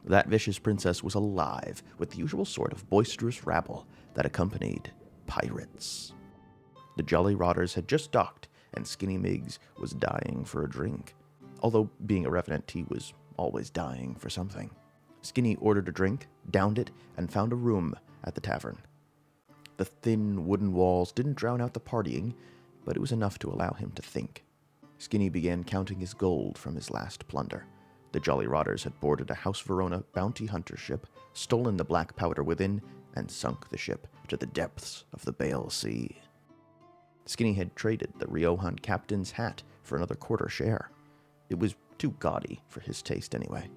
That vicious princess was alive with the usual sort of boisterous rabble that accompanied pirates. The Jolly Rotters had just docked, and Skinny Miggs was dying for a drink. Although, being a Revenant, he was always dying for something. Skinny ordered a drink, downed it, and found a room at the tavern. The thin wooden walls didn't drown out the partying, but it was enough to allow him to think. Skinny began counting his gold from his last plunder. The Jolly Rotters had boarded a House Verona bounty hunter ship, stolen the black powder within, and sunk the ship to the depths of the Bale Sea. Skinny had traded the Riojan captain's hat for another quarter share. It was too gaudy for his taste anyway.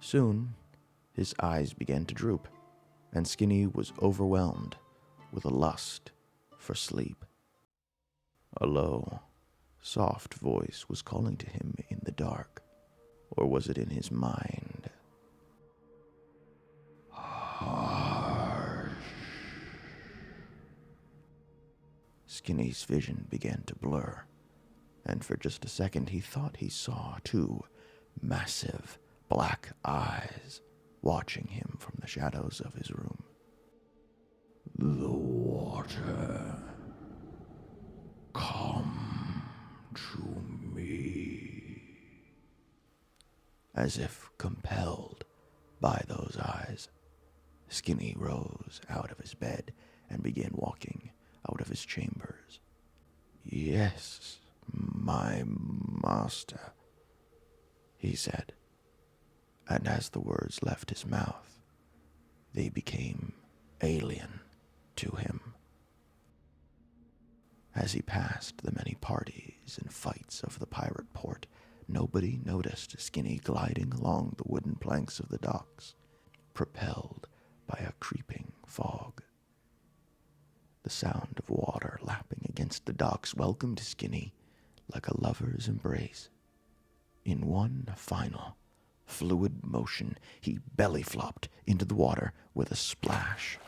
Soon, his eyes began to droop, and Skinny was overwhelmed with a lust for sleep. A low, soft voice was calling to him in the dark, or was it in his mind? Hush. Skinny's vision began to blur, and for just a second he thought he saw two massive black eyes watching him from the shadows of his room. The water. Come to me. As if compelled by those eyes, Skinny rose out of his bed and began walking out of his chambers. Yes, my master, he said, and as the words left his mouth, they became alien to him. As he passed the many parties and fights of the pirate port, nobody noticed Skinny gliding along the wooden planks of the docks, propelled by a creeping fog. The sound of water lapping against the docks welcomed Skinny like a lover's embrace. In one final, fluid motion, he belly-flopped into the water with a splash.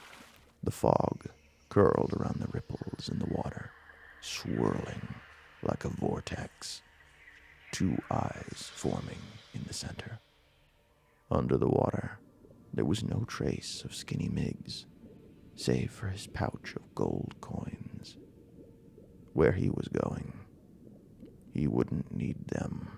The fog curled around the ripples in the water, swirling like a vortex, two eyes forming in the center. Under the water, there was no trace of Skinny Miggs, save for his pouch of gold coins. Where he was going, he wouldn't need them.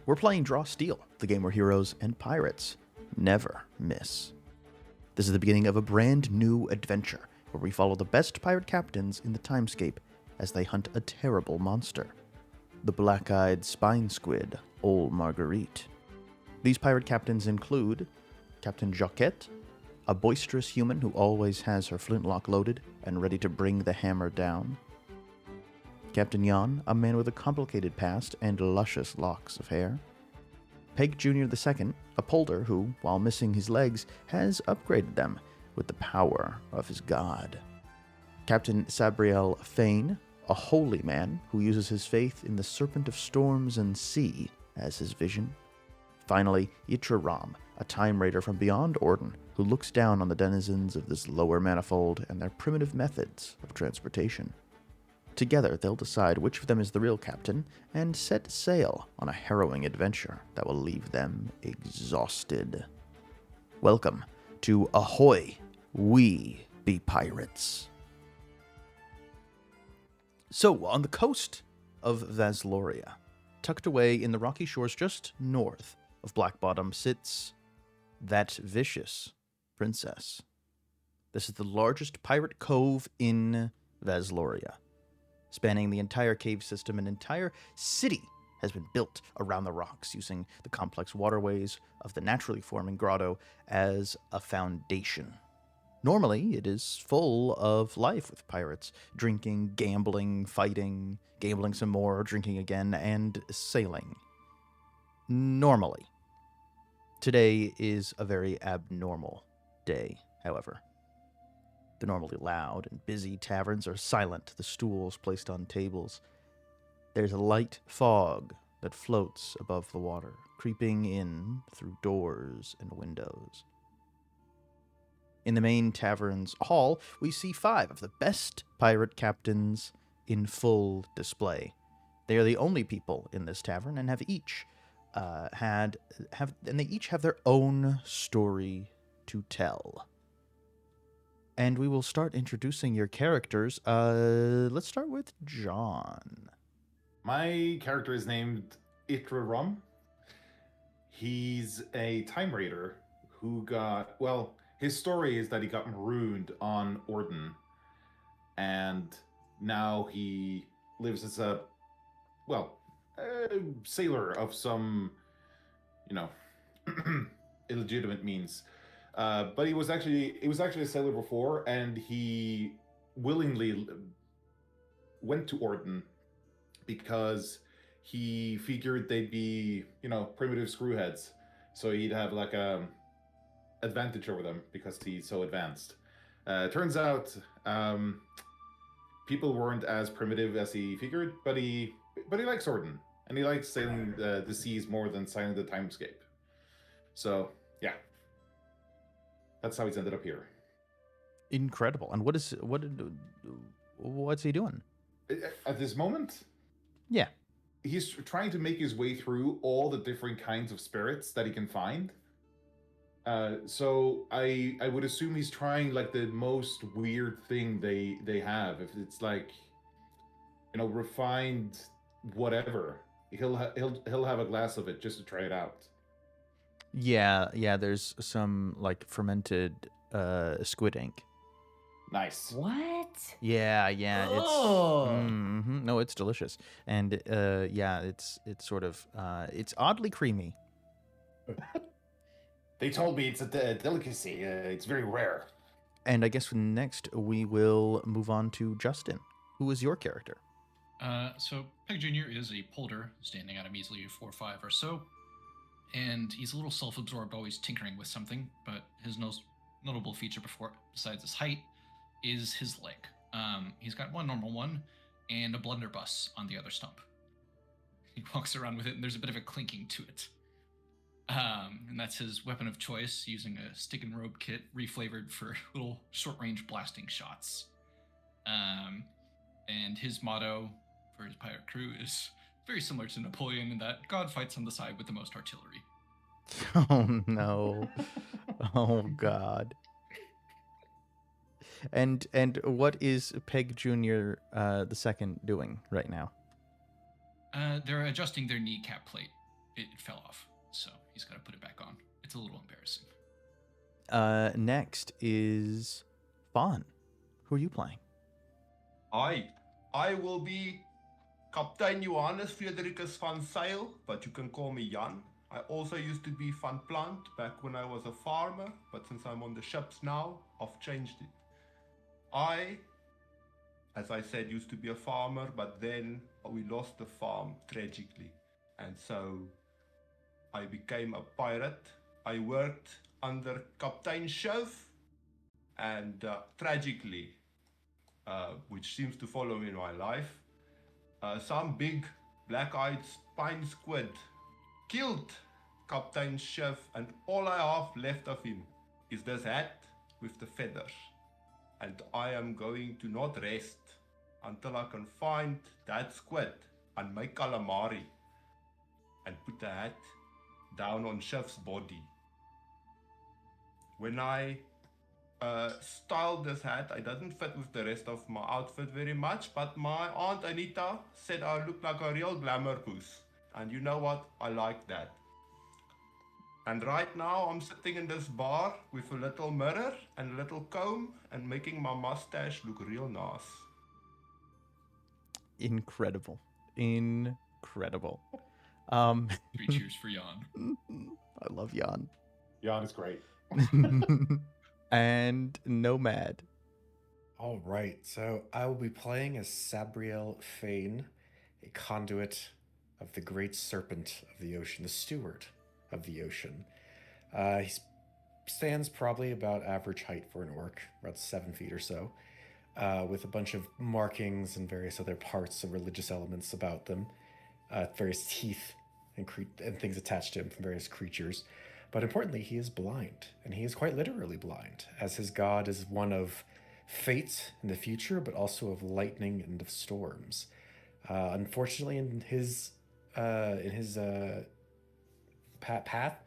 We're playing Draw Steel, the game where heroes and pirates never miss. This is the beginning of a brand new adventure, where we follow the best pirate captains in the timescape as they hunt a terrible monster, the black-eyed spine squid, Old Marguerite. These pirate captains include Captain Jacquotte, a boisterous human who always has her flintlock loaded and ready to bring the hammer down. Captain Jan, a man with a complicated past and luscious locks of hair. Peg Jr. II, a Polder who, while missing his legs, has upgraded them with the power of his god. Captain Sabreal Faan, a holy man who uses his faith in the Serpent of Storms and Sea as his vision. Finally, Ytre-Rom, a time raider from beyond Orden who looks down on the denizens of this lower manifold and their primitive methods of transportation. Together, they'll decide which of them is the real captain and set sail on a harrowing adventure that will leave them exhausted. Welcome to Ahoy, We Be Pirates. So, on the coast of Vasloria, tucked away in the rocky shores just north of Black Bottom, sits that vicious princess. This is the largest pirate cove in Vasloria. Spanning the entire cave system, an entire city has been built around the rocks using the complex waterways of the naturally forming grotto as a foundation. Normally, it is full of life with pirates, drinking, gambling, fighting, gambling some more, drinking again, and sailing. Normally. Today is a very abnormal day, however. The normally loud and busy taverns are silent, the stools placed on tables. There's a light fog that floats above the water, creeping in through doors and windows. In the main tavern's hall, we see 5 of the best pirate captains in full display. They are the only people in this tavern and have each and they each have their own story to tell. And we will start introducing your characters. Let's start with John. My character is named Ytre-Rom. He's a time raider who his story is that he got marooned on Orden, and now he lives as a sailor of some, illegitimate means. But he was actually a sailor before, and he willingly went to Orden because he figured they'd be, primitive screwheads, so he'd have like a advantage over them because he's so advanced. Turns out, people weren't as primitive as he figured, but he likes Orden, and he likes sailing the seas more than sailing the timescape. So yeah, that's how he's ended up here. Incredible. And what's he doing at this moment? Yeah. He's trying to make his way through all the different kinds of spirits that he can find. So I would assume he's trying like the most weird thing they have. If it's like, refined whatever, he'll have a glass of it just to try it out. Yeah. There's some like fermented squid ink. Nice. What? Yeah. Oh. No, it's delicious, and it's sort of it's oddly creamy. They told me it's a delicacy. It's very rare. And I guess next we will move on to Justin. Who is your character? So Peg Jr. is a Polder, standing at a measly 4'5" or so, and he's a little self-absorbed, always tinkering with something. But his most notable feature, besides his height, is his leg. He's got one normal one and a blunderbuss on the other stump. He walks around with it, and there's a bit of a clinking to it. And that's his weapon of choice, using a stick and rope kit reflavored for little short-range blasting shots. And his motto for his pirate crew is very similar to Napoleon in that God fights on the side with the most artillery. Oh no. Oh God. And what is Peg Jr. The second doing right now? They're adjusting their kneecap plate. It fell off, so he's got to put it back on. It's a little embarrassing. Next is Faan. Who are you playing? I will be Captain Johannes Fredericus van Sail, but you can call me Jan. I also used to be Van Plant back when I was a farmer, but since I'm on the ships now, I've changed it. I, as I said, used to be a farmer, but then we lost the farm tragically. And so I became a pirate. I worked under Captain Chauve, and tragically, which seems to follow me in my life, some big black-eyed spine squid killed Captain Chauve, and all I have left of him is this hat with the feathers. And I am going to not rest until I can find that squid and make calamari and put the hat down on Chauve's body. When I styled this hat, it doesn't fit with the rest of my outfit very much, but my Aunt Anita said I look like a real glamour goose. And you know what? I like that. And right now I'm sitting in this bar with a little mirror and a little comb and making my mustache look real nice. Incredible. 3 cheers for Jan. I love Jan. Jan is great. And Nomad. All right, so I will be playing as Sabreal Faan, a conduit of the great serpent of the ocean, the steward of the ocean. He stands probably about average height for an orc, about 7 feet or so, with a bunch of markings and various other parts and religious elements about them, various teeth and things attached to him from various creatures. But importantly, he is blind, and he is quite literally blind, as his god is one of fate in the future, but also of lightning and of storms. Unfortunately, in his path,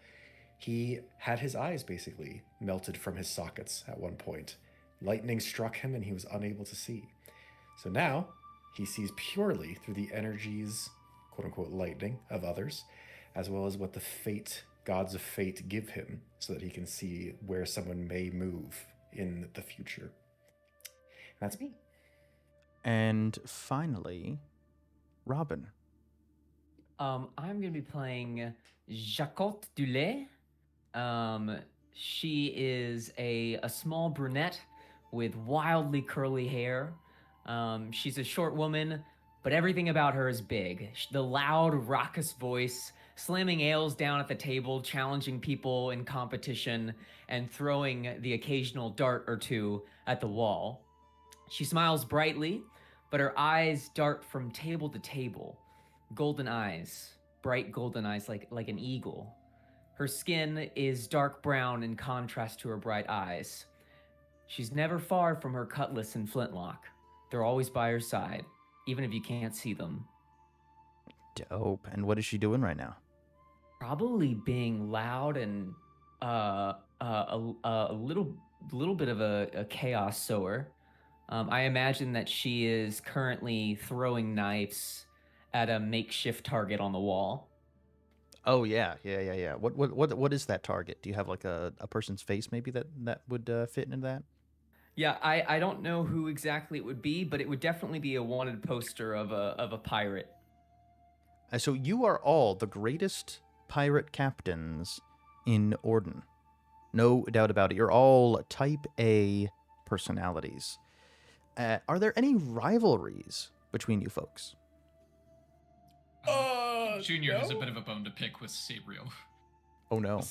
he had his eyes basically melted from his sockets at one point. Lightning struck him and he was unable to see. So now he sees purely through the energies, quote unquote, lightning of others, as well as what the gods of fate give him, so that he can see where someone may move in the future. That's me. And finally, Robin. I'm gonna be playing Jacquotte du Lait. She is a small brunette with wildly curly hair. She's a short woman, but everything about her is big. The loud, raucous voice, slamming ales down at the table, challenging people in competition, and throwing the occasional dart or two at the wall. She smiles brightly, but her eyes dart from table to table. Golden eyes, bright golden eyes like an eagle. Her skin is dark brown in contrast to her bright eyes. She's never far from her cutlass and flintlock. They're always by her side, even if you can't see them. Dope. And what is she doing right now? Probably being loud and a little bit of a chaos sower. I imagine that she is currently throwing knives at a makeshift target on the wall. Oh yeah. What is that target? Do you have like a person's face maybe that would fit into that? Yeah, I don't know who exactly it would be, but it would definitely be a wanted poster of a pirate. So you are all the greatest pirate captains in Orden. No doubt about it. You're all type A personalities. Are there any rivalries between you folks? Junior has a bit of a bone to pick with Sabreal. Oh no.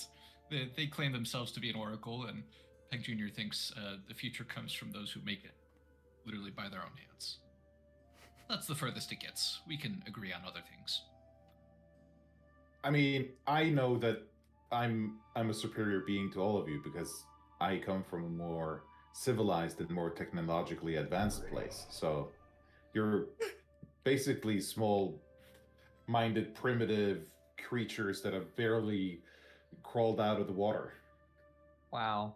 They claim themselves to be an oracle, and Peg Junior thinks the future comes from those who make it, literally by their own hands. That's the furthest it gets. We can agree on other things. I mean, I know that I'm a superior being to all of you because I come from a more civilized and more technologically advanced place. So you're basically small-minded, primitive creatures that have barely crawled out of the water. Wow.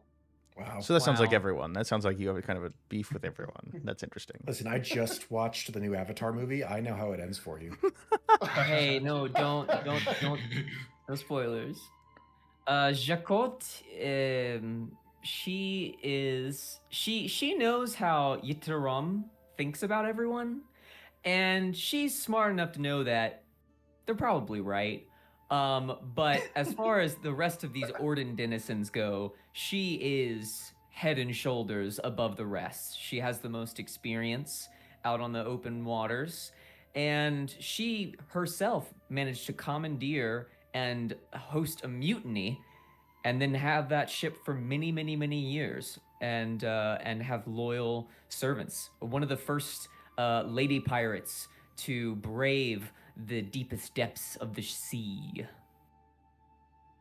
So that sounds like Wow. everyone. That sounds like you have a kind of a beef with everyone. That's interesting. Listen, I just watched the new Avatar movie. I know how it ends for you. Hey, no, don't, no spoilers. Jacquotte, she knows how Ytre-Rom thinks about everyone, and she's smart enough to know that they're probably right. But as far as the rest of these Orden denizens go, she is head and shoulders above the rest. She has the most experience out on the open waters, and she herself managed to commandeer and host a mutiny, and then have that ship for many, many, many years, and have loyal servants. One of the first lady pirates to brave the deepest depths of the sea.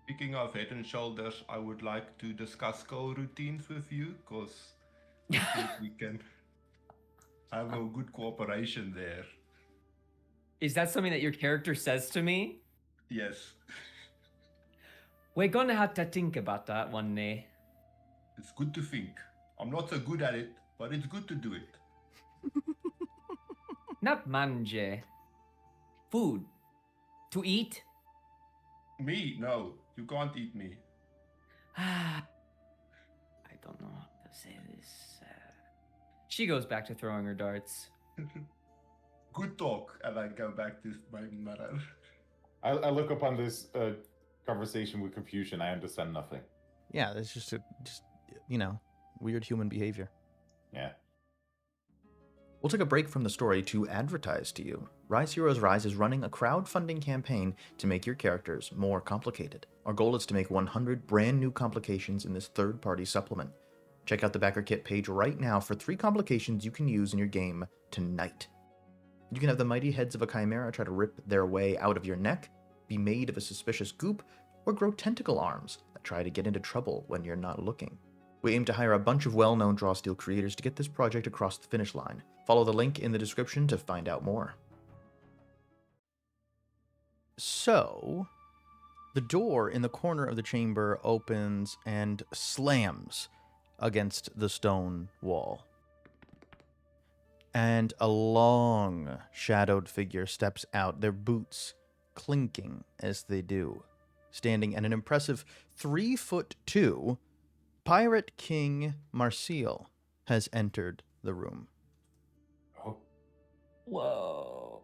Speaking of head and shoulders, I would like to discuss skill routines with you, because I think we can have a good cooperation there. Is that something that your character says to me? Yes, We're gonna have to think about that one day. it's good to think. I'm not so good at it, but it's good to do it. Not manje. Food. To eat? Me? No, you can't eat me. I don't know how to say this. She goes back to throwing her darts. Good talk, and I go back to my matter. I look upon this conversation with confusion. I understand nothing. Yeah, that's just weird human behavior. Yeah. We'll take a break from the story to advertise to you. Rise Heroes Rise is running a crowdfunding campaign to make your characters more complicated. Our goal is to make 100 brand new complications in this third-party supplement. Check out the backer kit page right now for 3 complications you can use in your game tonight. You can have the mighty heads of a chimera try to rip their way out of your neck, be made of a suspicious goop, or grow tentacle arms that try to get into trouble when you're not looking. We aim to hire a bunch of well-known draw steel creators to get this project across the finish line. Follow the link in the description to find out more. So, the door in the corner of the chamber opens and slams against the stone wall. And a long, shadowed figure steps out, their boots clinking as they do. Standing at an impressive 3'2", Pirate King Marcial has entered the room. Oh, Whoa.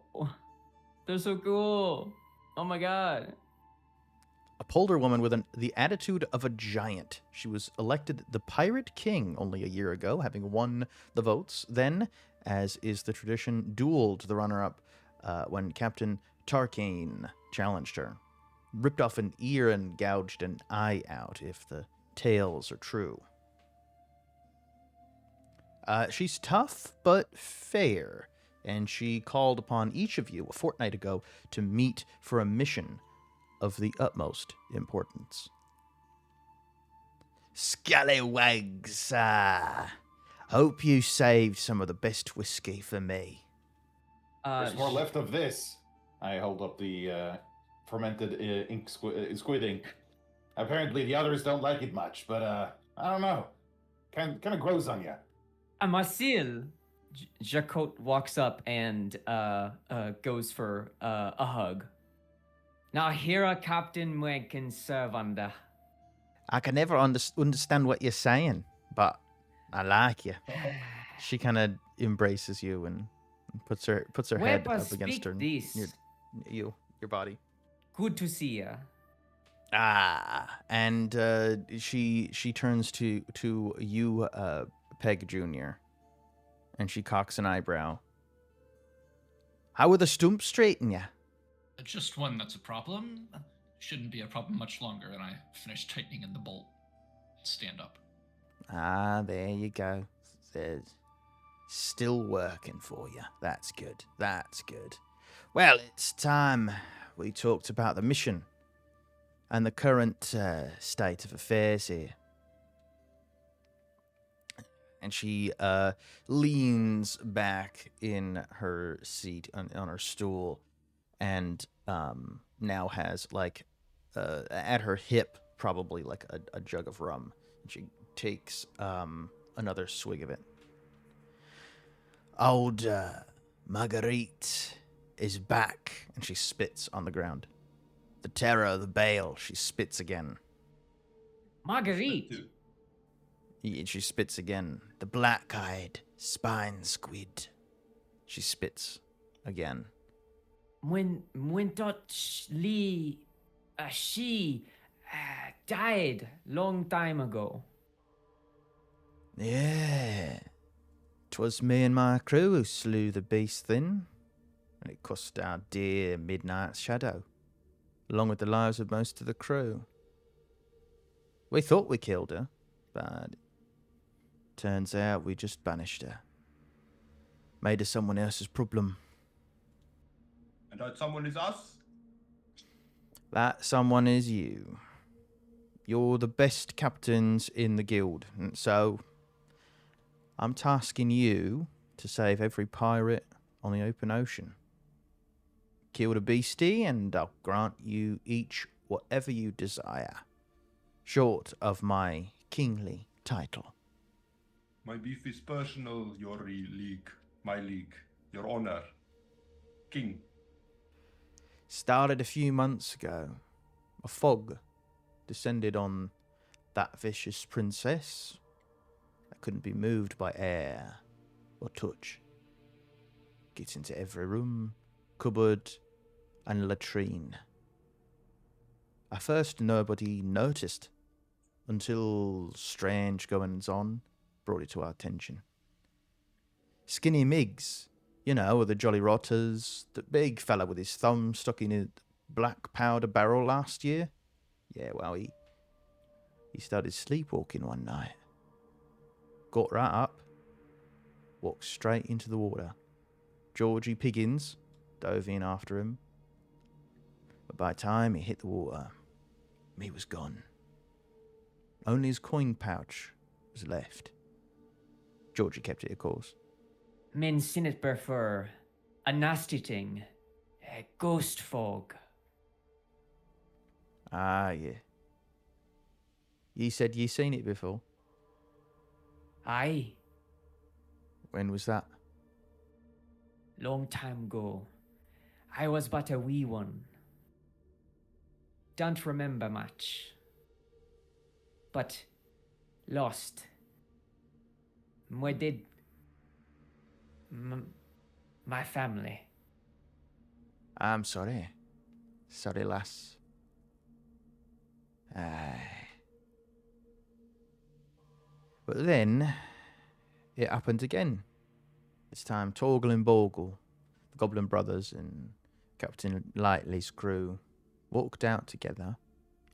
They're so cool. Oh my god. A Polder woman with the attitude of a giant. She was elected the Pirate King only a year ago, having won the votes. Then, as is the tradition, dueled the runner-up when Captain Tarkane challenged her. Ripped off an ear and gouged an eye out, if the tales are true. She's tough, but fair, and she called upon each of you a fortnight ago to meet for a mission of the utmost importance. Scallywags, hope you saved some of the best whiskey for me. there's more left of this. I hold up the fermented squid ink. Apparently the others don't like it much, but I don't know. Kind of grows on you. Marcel. Jacquotte walks up and goes for a hug. Now here a Captain Meg can serve under. I can never understand what you're saying, but I like you. She kind of embraces you and puts her head up against her, this. your body. Good to see you. And she turns to you, Peg Jr., and she cocks an eyebrow. How are the stumps straighten ya? Just one that's a problem. Shouldn't be a problem much longer, and I finish tightening in the bolt. Stand up. There you go. There's still working for you. That's good. That's good. Well, it's time we talked about the mission and the current state of affairs here. And she leans back in her seat on her stool, and now has like at her hip probably like a jug of rum. And she takes another swig of it. Old Marguerite is back, and she spits on the ground. The terror of the Bale, she spits again. Marguerite. She spits again. The black-eyed spine squid. She spits again. When she died long time ago. Yeah. 'Twas me and my crew who slew the beast then, and it cost our dear Midnight Shadow, along with the lives of most of the crew. We thought we killed her, but turns out we just banished her. Made her someone else's problem. And that someone is us? That someone is you. You're the best captains in the guild, and so I'm tasking you to save every pirate on the open ocean. Kill the beastie, and I'll grant you each whatever you desire, short of my kingly title. My beef is personal, your league. My league. Your honor. King. Started a few months ago. A fog descended on that vicious princess that couldn't be moved by air or touch. Gets into every room, cupboard, and latrine. At first nobody noticed, until strange goings-on brought it to our attention. Skinny Miggs, you know, the Jolly Rotters, the big fella with his thumb stuck in a black powder barrel last year. Yeah, well, he started sleepwalking one night. Got right up, walked straight into the water. Georgie Piggins dove in after him. But by the time he hit the water, he was gone. Only his coin pouch was left. Georgie kept it, of course. Men seen it before. A nasty thing. A ghost fog. Ah, yeah. You said you seen it before. Aye. When was that? Long time ago. I was but a wee one. Don't remember much. But lost. Moi did. My family. I'm sorry. Sorry, lass. Aye. But then, it happened again. This time, Torgal and Borgal, the Goblin Brothers and Captain Lightly's crew, walked out together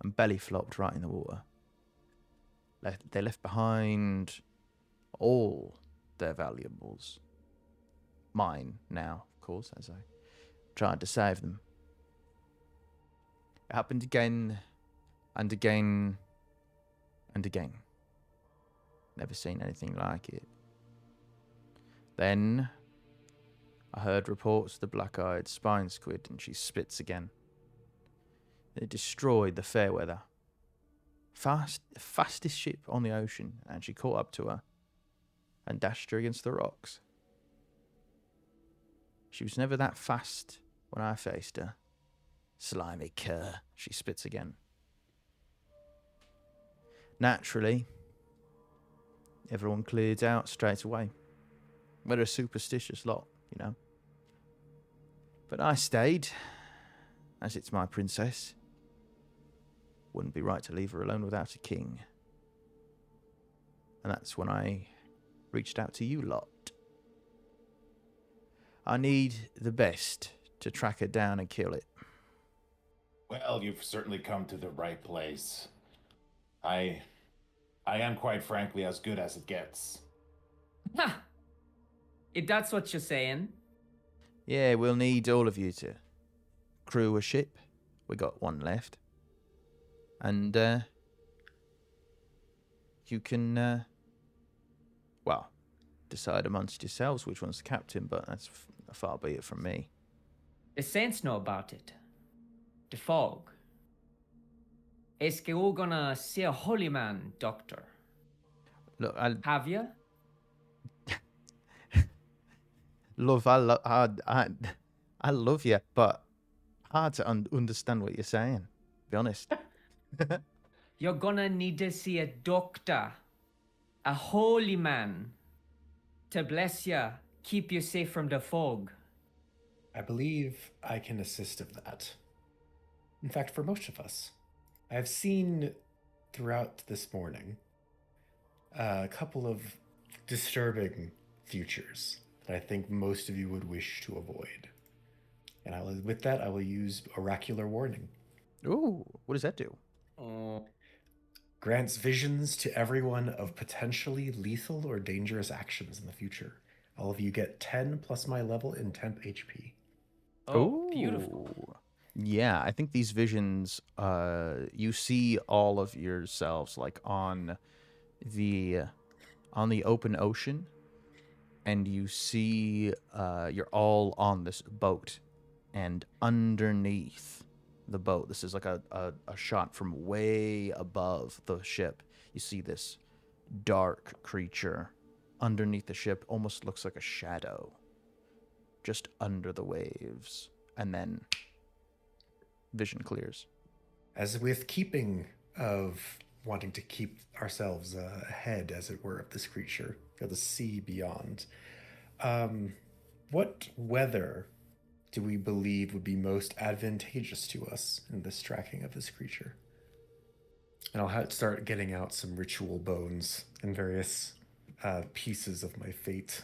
and belly flopped right in the water. They left behind all their valuables. Mine now, of course, as I tried to save them. It happened again and again and again. Never seen anything like it. Then I heard reports of the black-eyed spine squid, and she spits again. It destroyed the Fairweather. Fastest ship on the ocean, and she caught up to her and dashed her against the rocks. She was never that fast when I faced her. Slimy cur, she spits again. Naturally, everyone cleared out straight away. We're a superstitious lot, you know. But I stayed, as it's my princess. Wouldn't be right to leave her alone without a king. And that's when I reached out to you lot. I need the best to track her down and kill it. Well, you've certainly come to the right place. I am quite frankly as good as it gets. Ha! If that's what you're saying. Yeah, we'll need all of you to crew a ship. We got one left. And, you can, well, decide amongst yourselves which one's the captain, but that's far be it from me. The Saints know about it. The fog. Est-ce que we're gonna see a holy man, Doctor? Look, Have you? love, I love you, but hard to understand what you're saying. Be honest. You're gonna need to see a doctor. A holy man. To bless you, keep you safe from the fog. I believe I can assist of that. In fact, for most of us. I have seen throughout this morning a couple of disturbing futures that I think most of you would wish to avoid. And with that, I will use Oracular Warning. Ooh, what does that do? Grants visions to everyone of potentially lethal or dangerous actions in the future. All of you get 10 plus my level in temp HP. Oh, beautiful. Yeah, I think these visions, you see all of yourselves like on the open ocean, and you see you're all on this boat, and underneath the boat, this is like a shot from way above the ship. You see this dark creature underneath the ship, almost looks like a shadow, just under the waves, and then vision clears. As with keeping of wanting to keep ourselves ahead, as it were, of this creature, of the sea beyond, what weather do we believe would be most advantageous to us in this tracking of this creature? And I'll start getting out some ritual bones and various pieces of my fate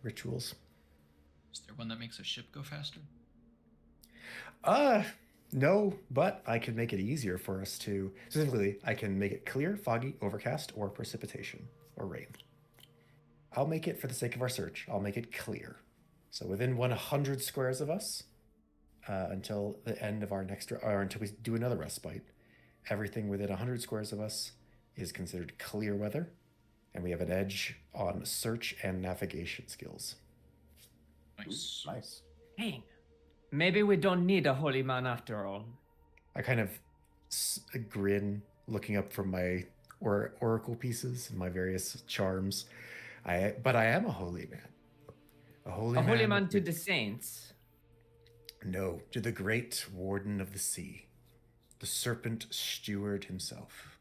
rituals. Is there one that makes a ship go faster? No, but I can make it easier for us to... Specifically, I can make it clear, foggy, overcast, or precipitation, or rain. I'll make it, for the sake of our search, I'll make it clear. So within 100 squares of us, until the end of our next... or until we do another respite, everything within 100 squares of us is considered clear weather, and we have an edge on search and navigation skills. Nice. Nice. Dang. Maybe we don't need a holy man after all. I kind of grin, looking up from my oracle pieces and my various charms. But I am a holy man. A holy man To the saints. No, to the great warden of the sea, the serpent steward himself.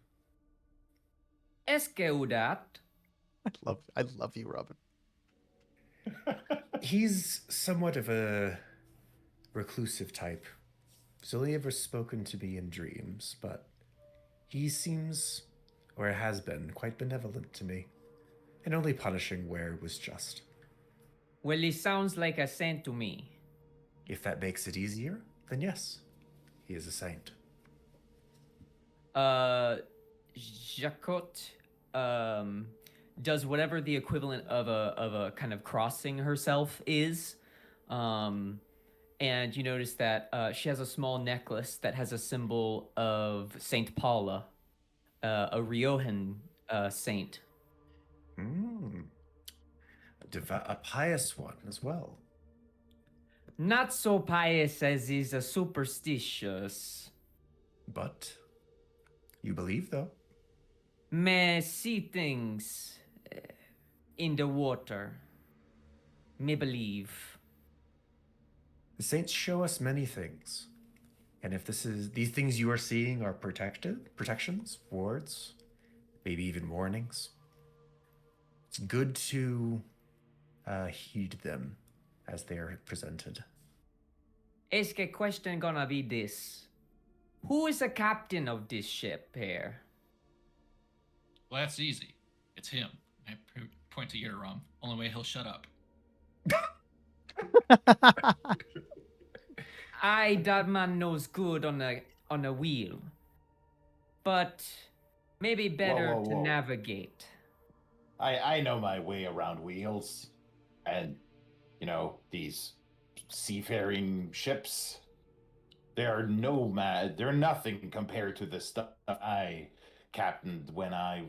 Eskeudat. I love you, Robin. He's somewhat of a reclusive type. He's only ever spoken to me in dreams, but he seems, or has been, quite benevolent to me, and only punishing where it was just. Well, he sounds like a saint to me. If that makes it easier, then yes, he is a saint. Jacquotte does whatever the equivalent of a kind of crossing herself is. And you notice that she has a small necklace that has a symbol of Saint Paula, a Riojan saint. A pious one as well. Not so pious as he's a superstitious. But you believe, though? May see things in the water. May believe. The saints show us many things. And if these things you are seeing are protections, wards, maybe even warnings, it's good to heed them as they are presented. Is the question gonna be this? Who is the captain of this ship here? Well, that's easy. It's him. I point to Ytre-Rom. Only way he'll shut up. That man knows good on a wheel. But maybe better Whoa, whoa, to whoa. navigate. I know my way around wheels, and these seafaring ships. They're nothing compared to the stuff I captained when I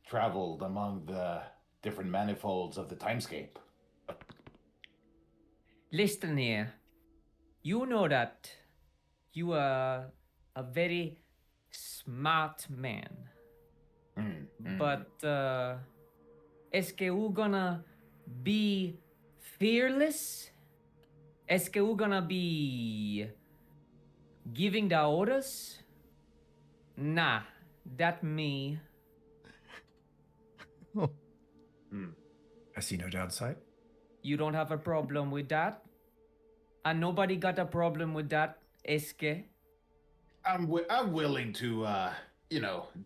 traveled among the different manifolds of the timescape. Listen here. You know that you are a very smart man. But est-ce que you gonna be fearless? Est-ce que you gonna be giving the orders? Nah, that me. I see no downside. You don't have a problem with that? And nobody got a problem with that, est-ce que? I'm willing to,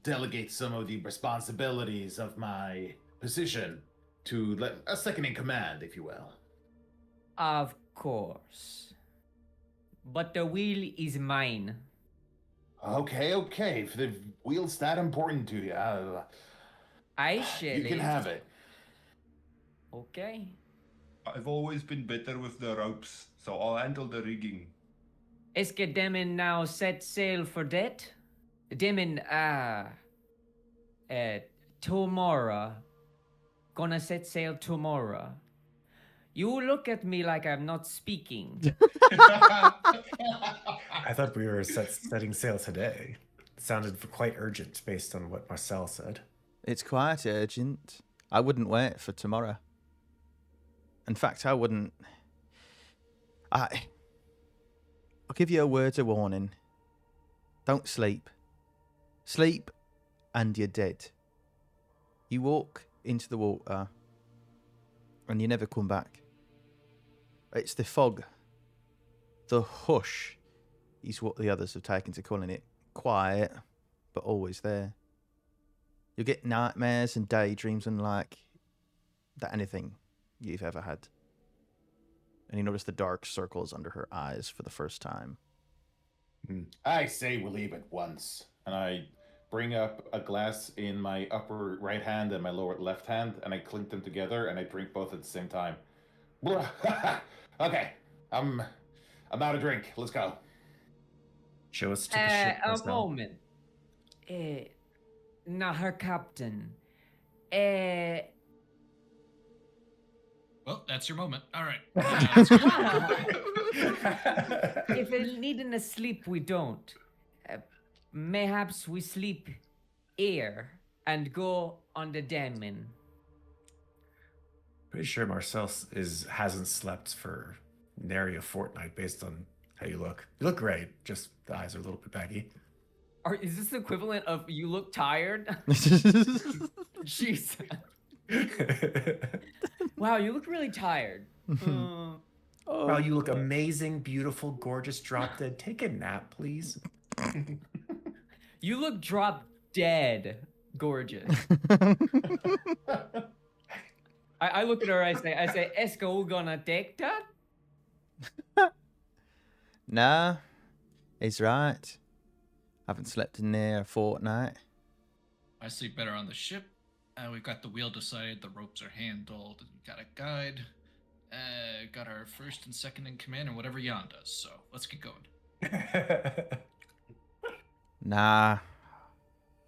delegate some of the responsibilities of my position to a second in command, if you will. Of course. But the wheel is mine. Okay. If the wheel's that important to you, I shall. you can have it. Okay. I've always been better with the ropes, so I'll handle the rigging. Est-ce que Demon now set sail for that? Demon, tomorrow. Gonna set sail tomorrow. You look at me like I'm not speaking. I thought we were setting sail today. It sounded quite urgent based on what Marcel said. It's quite urgent. I wouldn't wait for tomorrow. In fact, I wouldn't. I'll give you a word of warning. Don't sleep. Sleep and you're dead. You walk into the water and you never come back. It's the fog. The hush is what the others have taken to calling it. Quiet, but always there. You'll get nightmares and daydreams unlike anything you've ever had. And you notice the dark circles under her eyes for the first time. I say we leave at once. And I bring up a glass in my upper right hand and my lower left hand, and I clink them together, and I drink both at the same time. Okay, I'm out of drink. Let's go. Show us to the ship. A Marcel. moment. Now, her captain. Well, that's your moment. All right. Let's go. If we're needing a sleep, we don't. Mayhaps we sleep here and go on the Daemon. Pretty sure Marcel hasn't slept for nary a fortnight based on how you look. You look great, just the eyes are a little bit baggy. Is this the equivalent of you look tired? Jeez. Wow, you look really tired. Wow, you look amazing, beautiful, gorgeous, drop dead. Take a nap, please. You look drop dead gorgeous. I look at her, I say, Esco gonna take that? Nah, he's right. Haven't slept in there a fortnight. I sleep better on the ship. We've got the wheel decided, the ropes are handled, we got a guide, got our first and second in command, and whatever Jan does. So let's get going. Nah,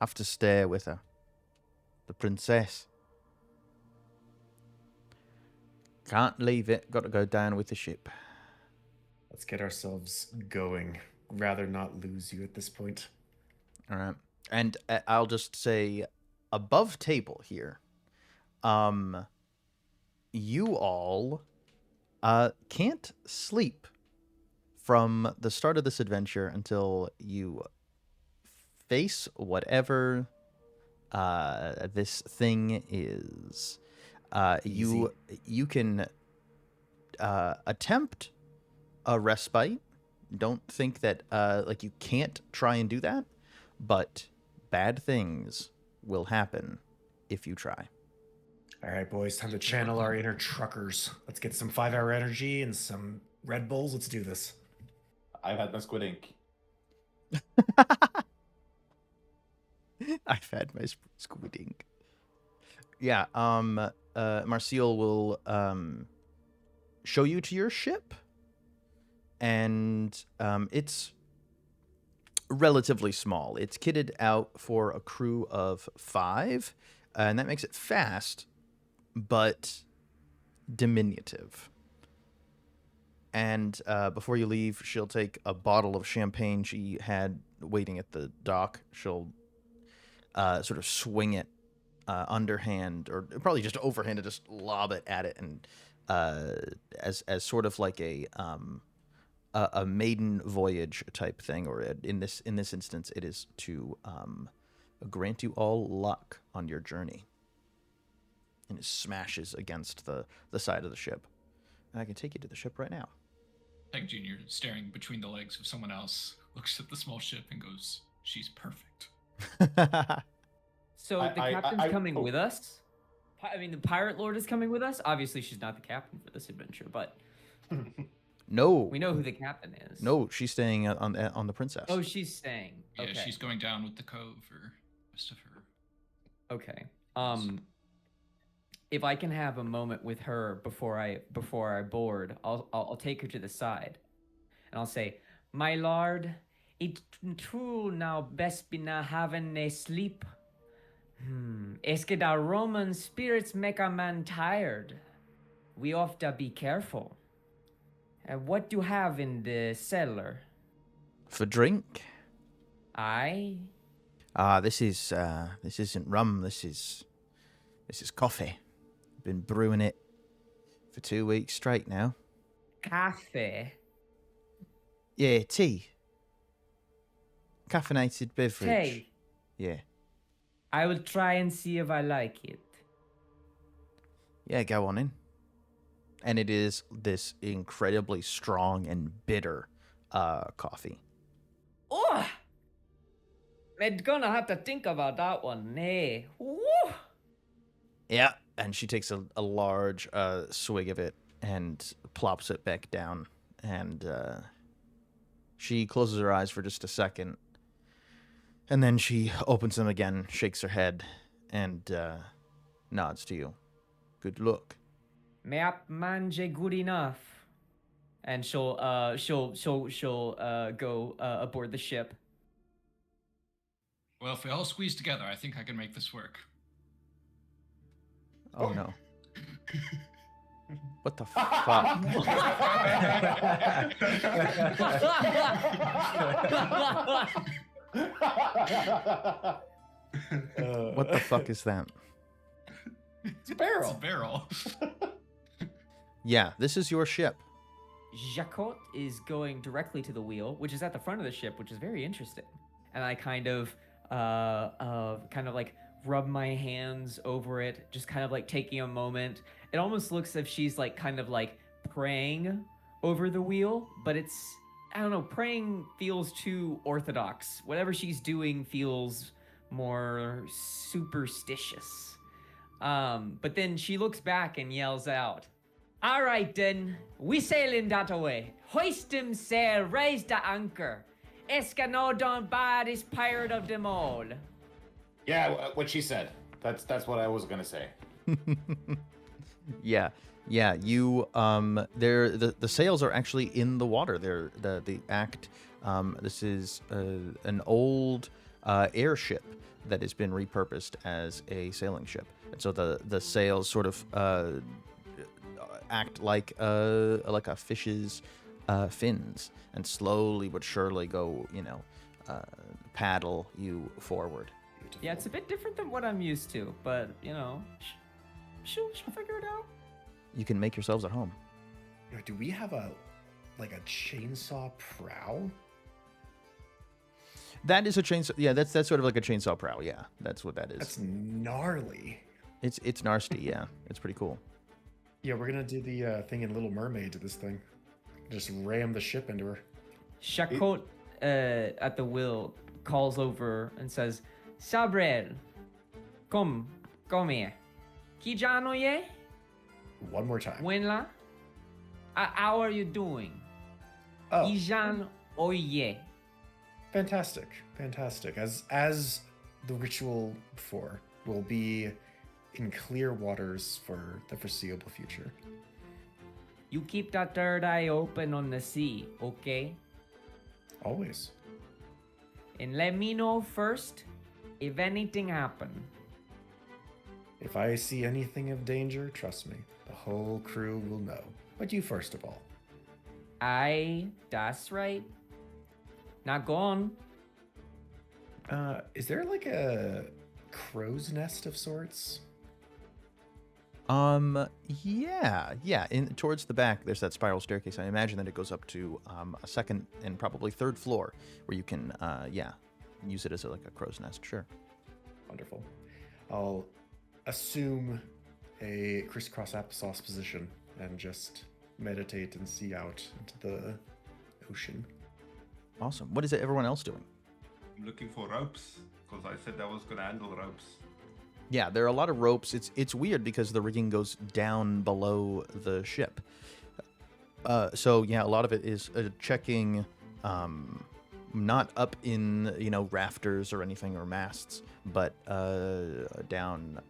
have to stay with her. The princess. Can't leave it. Got to go down with the ship. Let's get ourselves going. Rather not lose you at this point. All right. And I'll just say, above table here, you all can't sleep from the start of this adventure until you face whatever this thing is. You can attempt a respite. Don't think that like you can't try and do that, but bad things will happen if you try. All right, boys, time to channel our inner truckers. Let's get some 5-hour energy and some Red Bulls. Let's do this. I've had my squid ink. I've had my squid ink. Yeah, Marcial will show you to your ship, and it's relatively small. It's kitted out for a crew of 5, and that makes it fast, but diminutive. And before you leave, she'll take a bottle of champagne she had waiting at the dock. She'll sort of swing it underhand, or probably just overhand, and just lob it at it, and as sort of like a maiden voyage type thing, or in this instance, it is to grant you all luck on your journey. And it smashes against the side of the ship. And I can take you to the ship right now. Peg Jr., staring between the legs of someone else, looks at the small ship and goes, "She's perfect." So the captain's coming with us? I mean, the pirate lord is coming with us? Obviously, she's not the captain for this adventure, but... No. We know who the captain is. No, she's staying on the princess. Oh, she's staying. Yeah, Okay. she's going down with the cove or rest of her. Okay. If I can have a moment with her before I board, I'll take her to the side, and I'll say, "My lord, it true now best be not having a sleep. Es que the Roman spirits make a man tired. We have to be careful. What do you have in the cellar?" For drink? Aye. This isn't rum. This is coffee. Been brewing it for 2 weeks straight now. Cafe. Yeah, tea. Caffeinated beverage. Tea. Yeah. I will try and see if I like it. Yeah, go on in. And it is this incredibly strong and bitter coffee. Oh! I'm gonna have to think about that one. Hey. Woo! Yeah, and she takes a large swig of it and plops it back down. And she closes her eyes for just a second. And then she opens them again, shakes her head, and nods to you. Good luck. Map manje good enough. And she'll go aboard the ship. Well, if we all squeeze together, I think I can make this work. Oh no. What the fuck? What the fuck is that? It's a barrel. It's a barrel. Yeah, this is your ship. Jacquotte is going directly to the wheel, which is at the front of the ship, which is very interesting. And I kind of like rub my hands over it, just kind of like taking a moment. It almost looks as if she's like kind of like praying over the wheel, but it's, I don't know, praying feels too orthodox. Whatever she's doing feels more superstitious. But then she looks back and yells out, "All right then, we sailing that away. Hoist him sail, raise the anchor. Escano don't buy this pirate of them all." Yeah, what she said. That's what I was gonna say. Yeah. You the sails are actually in the water. They're the act. This is an old airship that has been repurposed as a sailing ship, and so the sails sort of act like a fish's fins, and slowly but surely go, paddle you forward. Yeah, it's a bit different than what I'm used to, but she'll figure it out. You can make yourselves at home. Do we have a chainsaw prow? That is a chainsaw. Yeah, that's sort of like a chainsaw prow. Yeah, that's what that is. That's gnarly. It's nasty. Yeah, it's pretty cool. Yeah, we're gonna do the thing in Little Mermaid to this thing. Just ram the ship into her. Jacquotte at the wheel calls over and says, "Sabreal, come here. Kijano ye? One more time. Wenla? How are you doing? Oh, Ijan oye." fantastic. As the ritual before, will be in clear waters for the foreseeable future. You keep that third eye open on the sea, okay? Always. And let me know first if anything happened. If I see anything of danger, trust me, the whole crew will know. But you first of all. That's right. Now go on. Is there like a crow's nest of sorts? Yeah. Towards the back, there's that spiral staircase. I imagine that it goes up to a second and probably third floor, where you can, use it as a crow's nest. Sure. Wonderful. I'll assume a crisscross applesauce position and just meditate and see out into the ocean. Awesome. What is everyone else doing? I'm looking for ropes because I said I was gonna handle ropes. Yeah, there are a lot of ropes. It's weird because the rigging goes down below the ship. So yeah, a lot of it is checking, not up in rafters or anything or masts, but down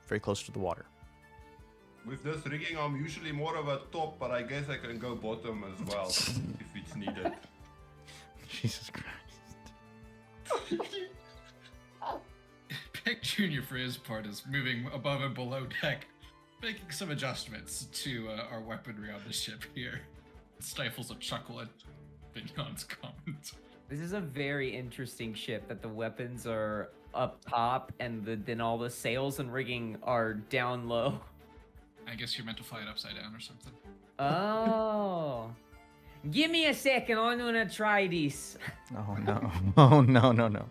very close to the water. With this rigging, I'm usually more of a top, but I guess I can go bottom as well if it's needed. Jesus Christ. Peck Jr. for his part is moving above and below deck, making some adjustments to our weaponry on the ship here. Stifles a chuckle at Vignon's comment. This is a very interesting ship that the weapons are up top and then all the sails and rigging are down low. I guess you're meant to fly it upside down or something. Oh. Give me a second, I'm gonna try this. Oh no. Oh no.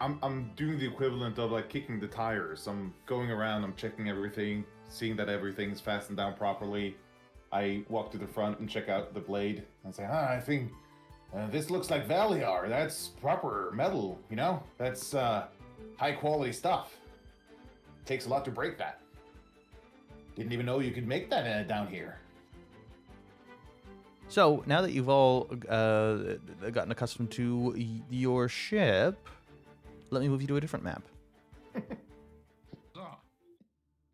I'm doing the equivalent of like kicking the tires. I'm going around, I'm checking everything, seeing that everything's fastened down properly. I walk to the front and check out the blade and say, I think this looks like Valiar. That's proper metal, That's high quality stuff. Takes a lot to break that. Didn't even know you could make that down here. So now that you've all gotten accustomed to your ship, let me move you to a different map. Oh.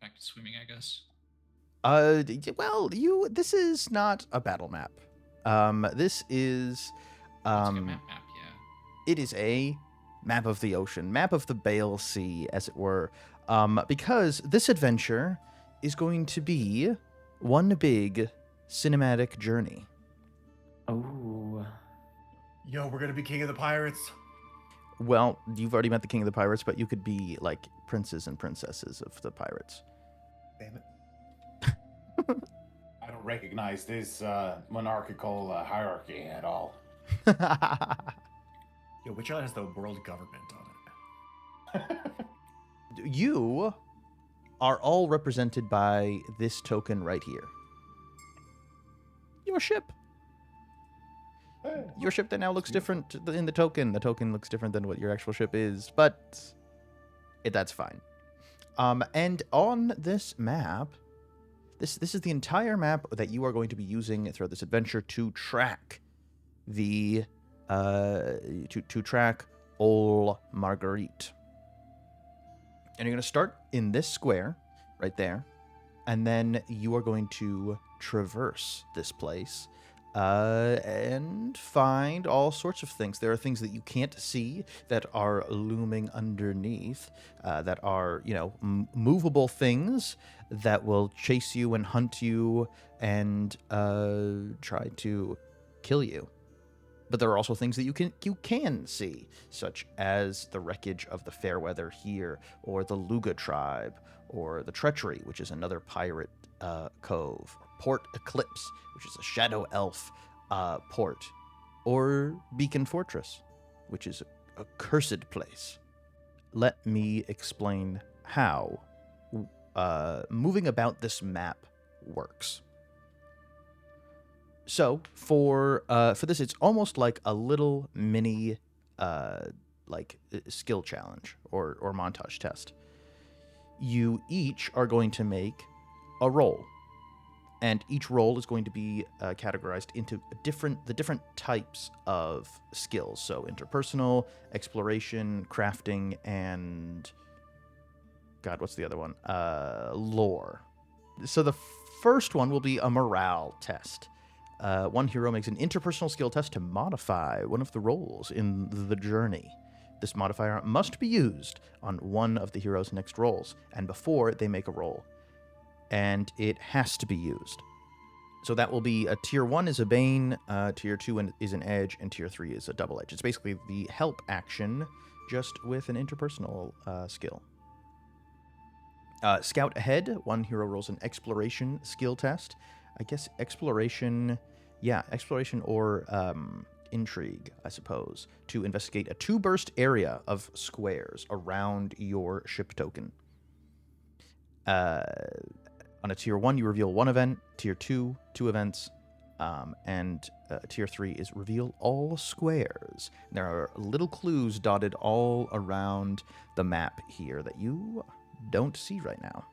Back to swimming, I guess. Well, this is not a battle map. This is It's like a map, yeah. it is a map of the ocean, map of the Bale Sea, as it were, because this adventure is going to be one big cinematic journey. Oh. Yo, we're gonna be king of the pirates. Well, you've already met the king of the pirates, but you could be like princes and princesses of the pirates. Damn it. I don't recognize this monarchical hierarchy at all. Yo, which island has the world government on it? You are all represented by this token right here. Your ship. Your ship that now looks different in the token. The token looks different than what your actual ship is, but that's fine. And on this map, this is the entire map that you are going to be using throughout this adventure to track the to track Ol Marguerite. And you're going to start in this square right there, and then you are going to traverse this place and find all sorts of things. There are things that you can't see that are looming underneath, that are, movable things that will chase you and hunt you and try to kill you. But there are also things that you can see, such as the wreckage of the Fairweather here, or the Luga tribe, or the Treachery, which is another pirate cove, Port Eclipse, which is a shadow elf port, or Beacon Fortress, which is a cursed place. Let me explain how moving about this map works. So for this, it's almost like a little mini skill challenge or montage test. You each are going to make a roll, and each roll is going to be categorized into the different types of skills. So interpersonal, exploration, crafting, and God, what's the other one? Lore. So the first one will be a morale test. One hero makes an interpersonal skill test to modify one of the roles in the journey. This modifier must be used on one of the hero's next rolls, and before they make a roll. And it has to be used. So that will be a tier 1 is a Bane, tier 2 is an Edge, and tier 3 is a Double Edge. It's basically the help action, just with an interpersonal skill. Scout ahead, one hero rolls an exploration skill test. I guess exploration or intrigue, I suppose, to investigate a 2-burst area of squares around your ship token. On a tier 1, you reveal 1 event, tier 2, 2 events, and tier 3 is reveal all squares. And there are little clues dotted all around the map here that you don't see right now.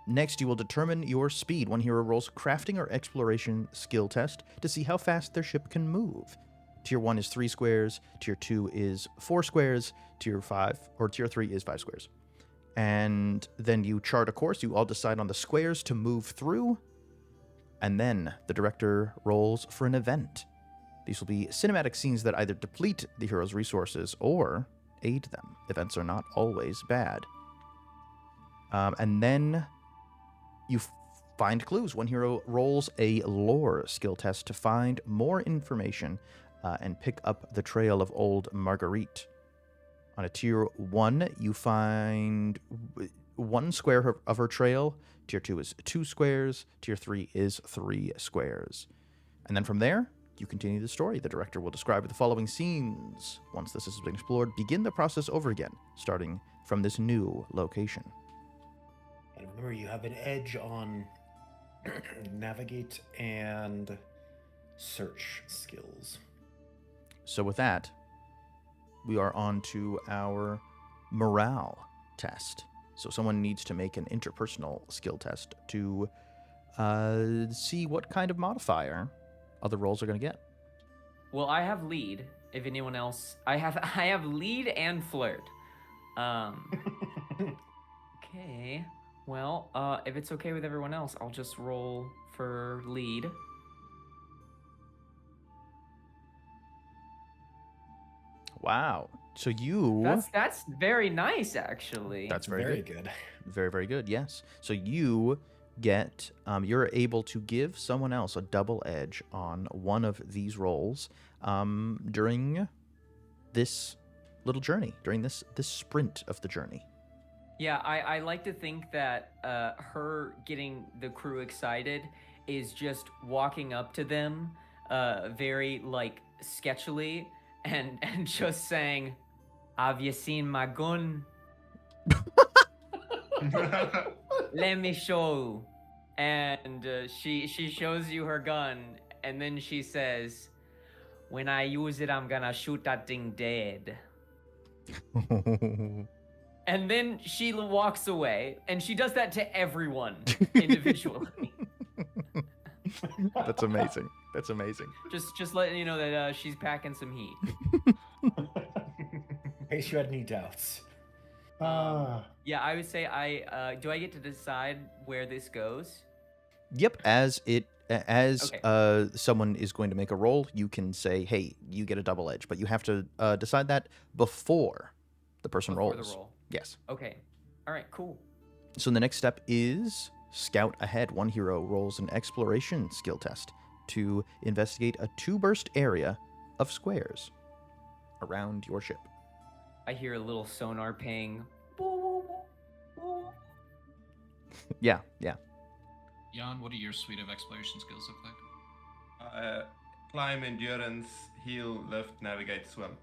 Next, you will determine your speed. One hero rolls crafting or exploration skill test to see how fast their ship can move. Tier 1 is 3 squares, tier 2 is 4 squares, tier 3 is 5 squares. And then you chart a course. You all decide on the squares to move through, and then the director rolls for an event. These will be cinematic scenes that either deplete the hero's resources or aid them. Events are not always bad. And then you find clues. One hero rolls a lore skill test to find more information and pick up the trail of old Marguerite. On a tier 1, you find 1 square of her trail. Tier 2 is 2 squares. Tier 3 is 3 squares. And then from there, you continue the story. The director will describe the following scenes. Once this has been explored, begin the process over again, starting from this new location. And remember, you have an edge on navigate and search skills. So with that, we are on to our morale test. So someone needs to make an interpersonal skill test to see what kind of modifier other roles are going to get. Well, I have lead. If anyone else, I have lead and flirt. Okay. Well, if it's okay with everyone else, I'll just roll for lead. Wow. So you. That's very nice, actually. That's very, Very good. good. Very, very good. Yes. So you get. You're able to give someone else a double edge on one of these rolls during this little journey, during this sprint of the journey. Yeah, I like to think that her getting the crew excited is just walking up to them very, like, sketchily and just saying, "Have you seen my gun? Let me show." And she shows you her gun, and then she says, "When I use it, I'm gonna shoot that thing dead." And then she walks away, and she does that to everyone individually. That's amazing. That's amazing. Just letting you know that she's packing some heat. In case you had any doubts. Yeah, I would say do I get to decide where this goes? Yep. As Okay. someone is going to make a roll, you can say, "Hey, you get a double edge," but you have to decide that before the person Before rolls. the roll. Yes. Okay. All right. Cool. So the next step is scout ahead. One hero rolls an exploration skill test to investigate a 2-burst area of squares around your ship. I hear a little sonar ping. Yeah. Jan, what do your suite of exploration skills look like? Climb, endurance, heal, lift, navigate, swim.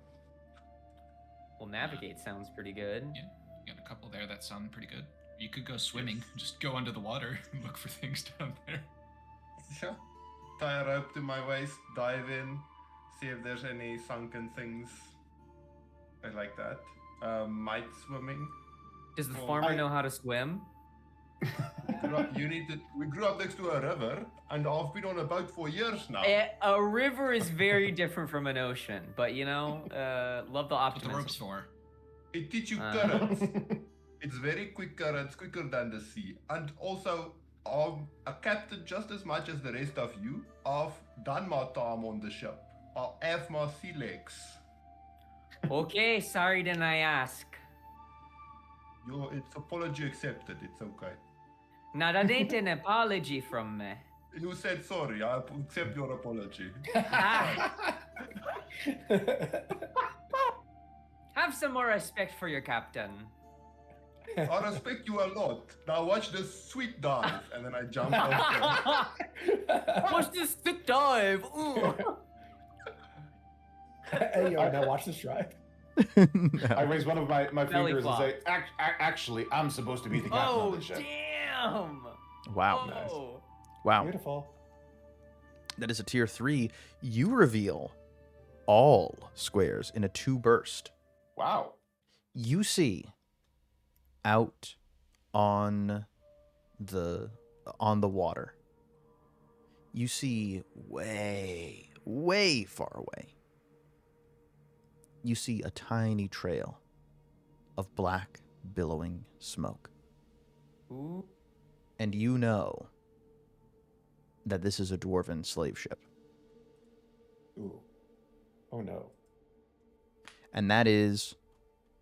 Well, navigate sounds pretty good. Yeah, you got a couple there that sound pretty good. You could go swimming, just go under the water and look for things down there. Yeah. Tie a rope to my waist, dive in, see if there's any sunken things. I like that. Might swimming. Does the Well, farmer know how to swim? We grew up next to a river, and I've been on a boat for years now. A river is very different from an ocean, but love the What the optimism. ropes for? It teach you currents. It's very quick currents, quicker than the sea. And also, I'm a captain just as much as the rest of you. I've done my time on the ship. I have my sea legs. Okay, sorry, then I ask. It's apology accepted. It's okay. Now that ain't an apology from me. You said sorry. I accept your apology. Have some more respect for your captain. I respect you a lot. Now watch this sweet dive, and then I jump off. Watch this stick dive. Ooh. Hey, yo, now watch this drive. I raise one of my Belly fingers flop. and say, actually, I'm supposed to be the captain Oh, of the ship. damn. Wow. Oh. Wow. Beautiful. That is a tier 3. You reveal all squares in a 2-burst. Wow. You see out on the water. You see way, way far away. You see a tiny trail of black, billowing smoke. Ooh. And you know that this is a dwarven slave ship. Ooh. Oh no. And that is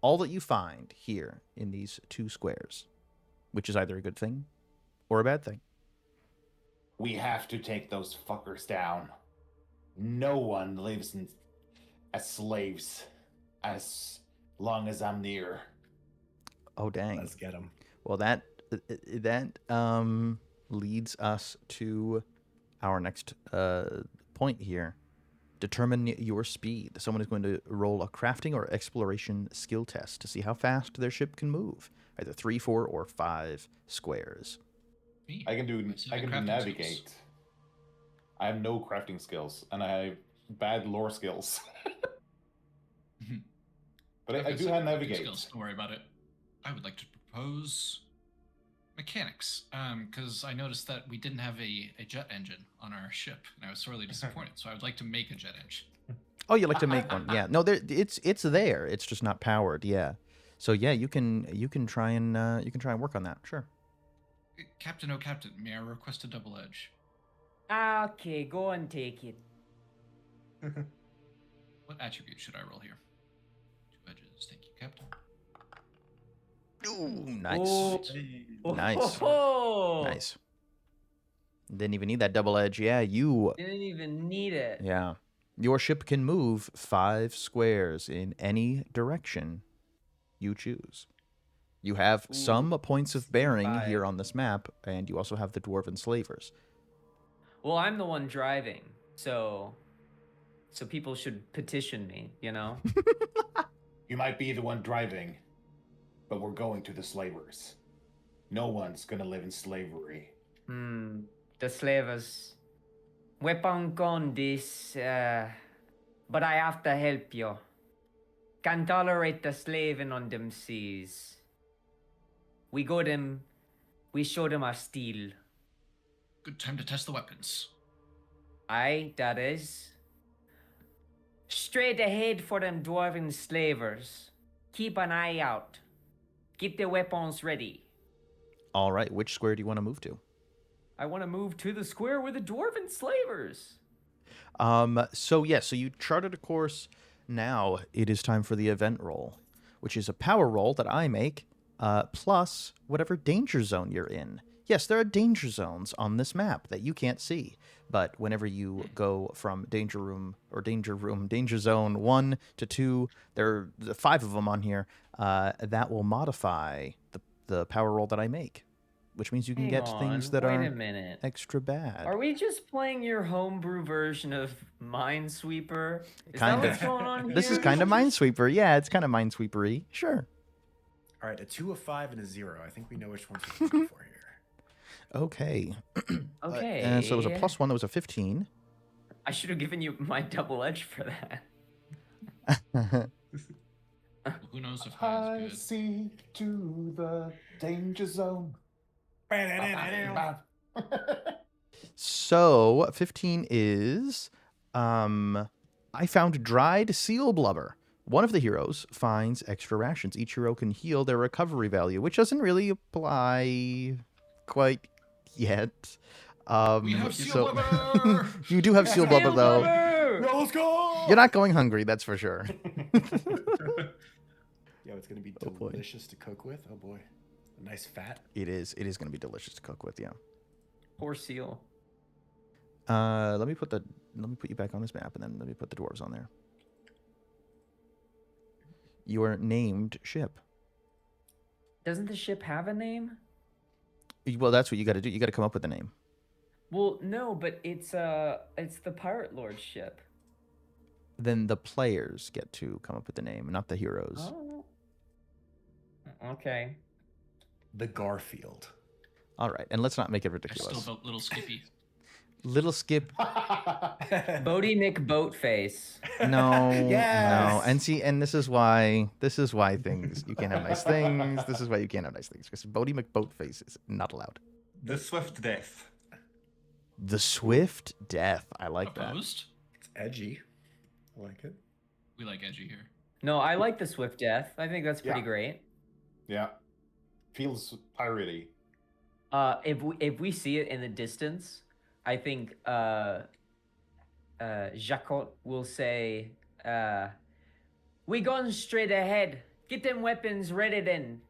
all that you find here in these 2 squares, which is either a good thing or a bad thing. We have to take those fuckers down. No one lives as slaves as long as I'm near. Oh, dang. Let's get him. Well, that leads us to our next point here. Determine your speed. Someone is going to roll a crafting or exploration skill test to see how fast their ship can move. Either 3, 4, or 5 squares. Me? I can do Specific crafting navigate. skills. I have no crafting skills, and I have bad lore skills. But I do specific have crafting navigate. Skills. Don't worry about it. I would like to propose mechanics, because I noticed that we didn't have a jet engine on our ship, and I was sorely disappointed. So I would like to make a jet engine. Oh, you like to make one? Yeah. No, it's there. It's just not powered. Yeah. So yeah, you can try and work on that. Sure. Captain, oh Captain, may I request a double edge? Okay, go and take it. What attribute should I roll here? 2 edges. Captain. Ooh, nice. Oh. Nice. Oh. Nice. Didn't even need that double edge. Yeah, you. Didn't even need it. Yeah. Your ship can move 5 squares in any direction you choose. You have some points of bearing 5. here on this map, and you also have the dwarven slavers. Well, I'm the one driving, so people should petition me, you know? You might be the one driving, but we're going to the slavers. No one's gonna live in slavery. The slavers. Weapon con this, but I have to help you. Can't tolerate the slaving on them seas. We show them our steel. Good time to test the weapons. Aye, that is. Straight ahead for them dwarven slavers. Keep an eye out. Keep the weapons ready. All right, which square do you want to move to? I want to move to the square with the dwarven slavers. So you charted a course. Now it is time for the event roll, which is a power roll that I make, plus whatever danger zone you're in. Yes, there are danger zones on this map that you can't see, but whenever you go from danger zone 1 to 2, there are 5 of them on here, that will modify the power roll that I make, which means you can get things that wait are a minute. extra bad. Are we just playing your homebrew version of Minesweeper? Is Kind that of. what's going on here? This is kind of Minesweeper. Yeah, it's kind of Minesweeper-y. Sure. All right, a 2, a 5, and a 0. I think we know which ones we're looking for here. Okay. Okay. And so it was a +1. That was a 15. I should have given you my double edge for that. Well, who knows if high I is good. see to the danger zone. So 15 is I found dried seal blubber. One of the heroes finds extra rations. Each hero can heal their recovery value, which doesn't really apply quite yet. We have seal blubber! You do have seal blubber though. Yo, let's go! You're not going hungry, that's for sure. Yo, it's gonna be Oh, boy. delicious to cook with. Oh boy, a nice fat. It is going to be delicious to cook with, yeah. Poor seal. Let me put you back on this map, and then let me put the dwarves on there. Your named ship. Doesn't the ship have a name? Well, that's what you got to do. You got to come up with a name. Well, no, but it's the Pirate Lord's ship. Then the players get to come up with the name, not the heroes. Oh. Okay. The Garfield. All right, and let's not make it I ridiculous. still built Little Skippy. Little Skip. Bodie McBoatface. No, Yes! no. And see, and this is why things you can't have nice things. This is why you can't have nice things, because Bodie McBoatface is not allowed. The Swift Death. The Swift Death. I like that. Opposed? It's edgy. I like it. We like edgy here. No, I like the Swift Death. I think that's pretty Yeah. great. Yeah. Feels piratey. If we see it in the distance, I think Jacquotte will say, "We gone straight ahead. Get them weapons ready then.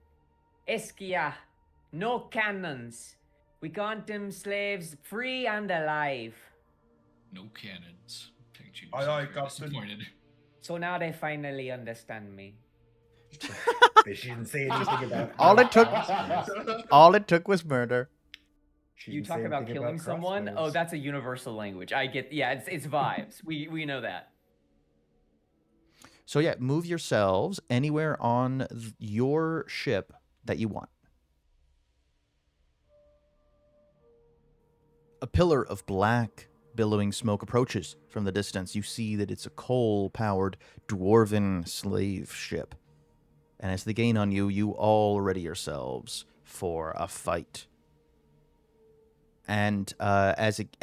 Eskia, no cannons. We want them slaves free and alive." No cannons. Pig Jr. Aye, aye, sounds very Captain. disappointed. So now they finally understand me. They shouldn't say anything about All it took was murder. She You didn't talk say about anything killing someone? Oh, crossbows. that's a universal language. I get. Yeah, it's vibes. We know that. So yeah, move yourselves anywhere on your ship that you want. A pillar of black, billowing smoke approaches from the distance. You see that it's a coal-powered dwarven slave ship. And as they gain on you, you all ready yourselves for a fight. And as it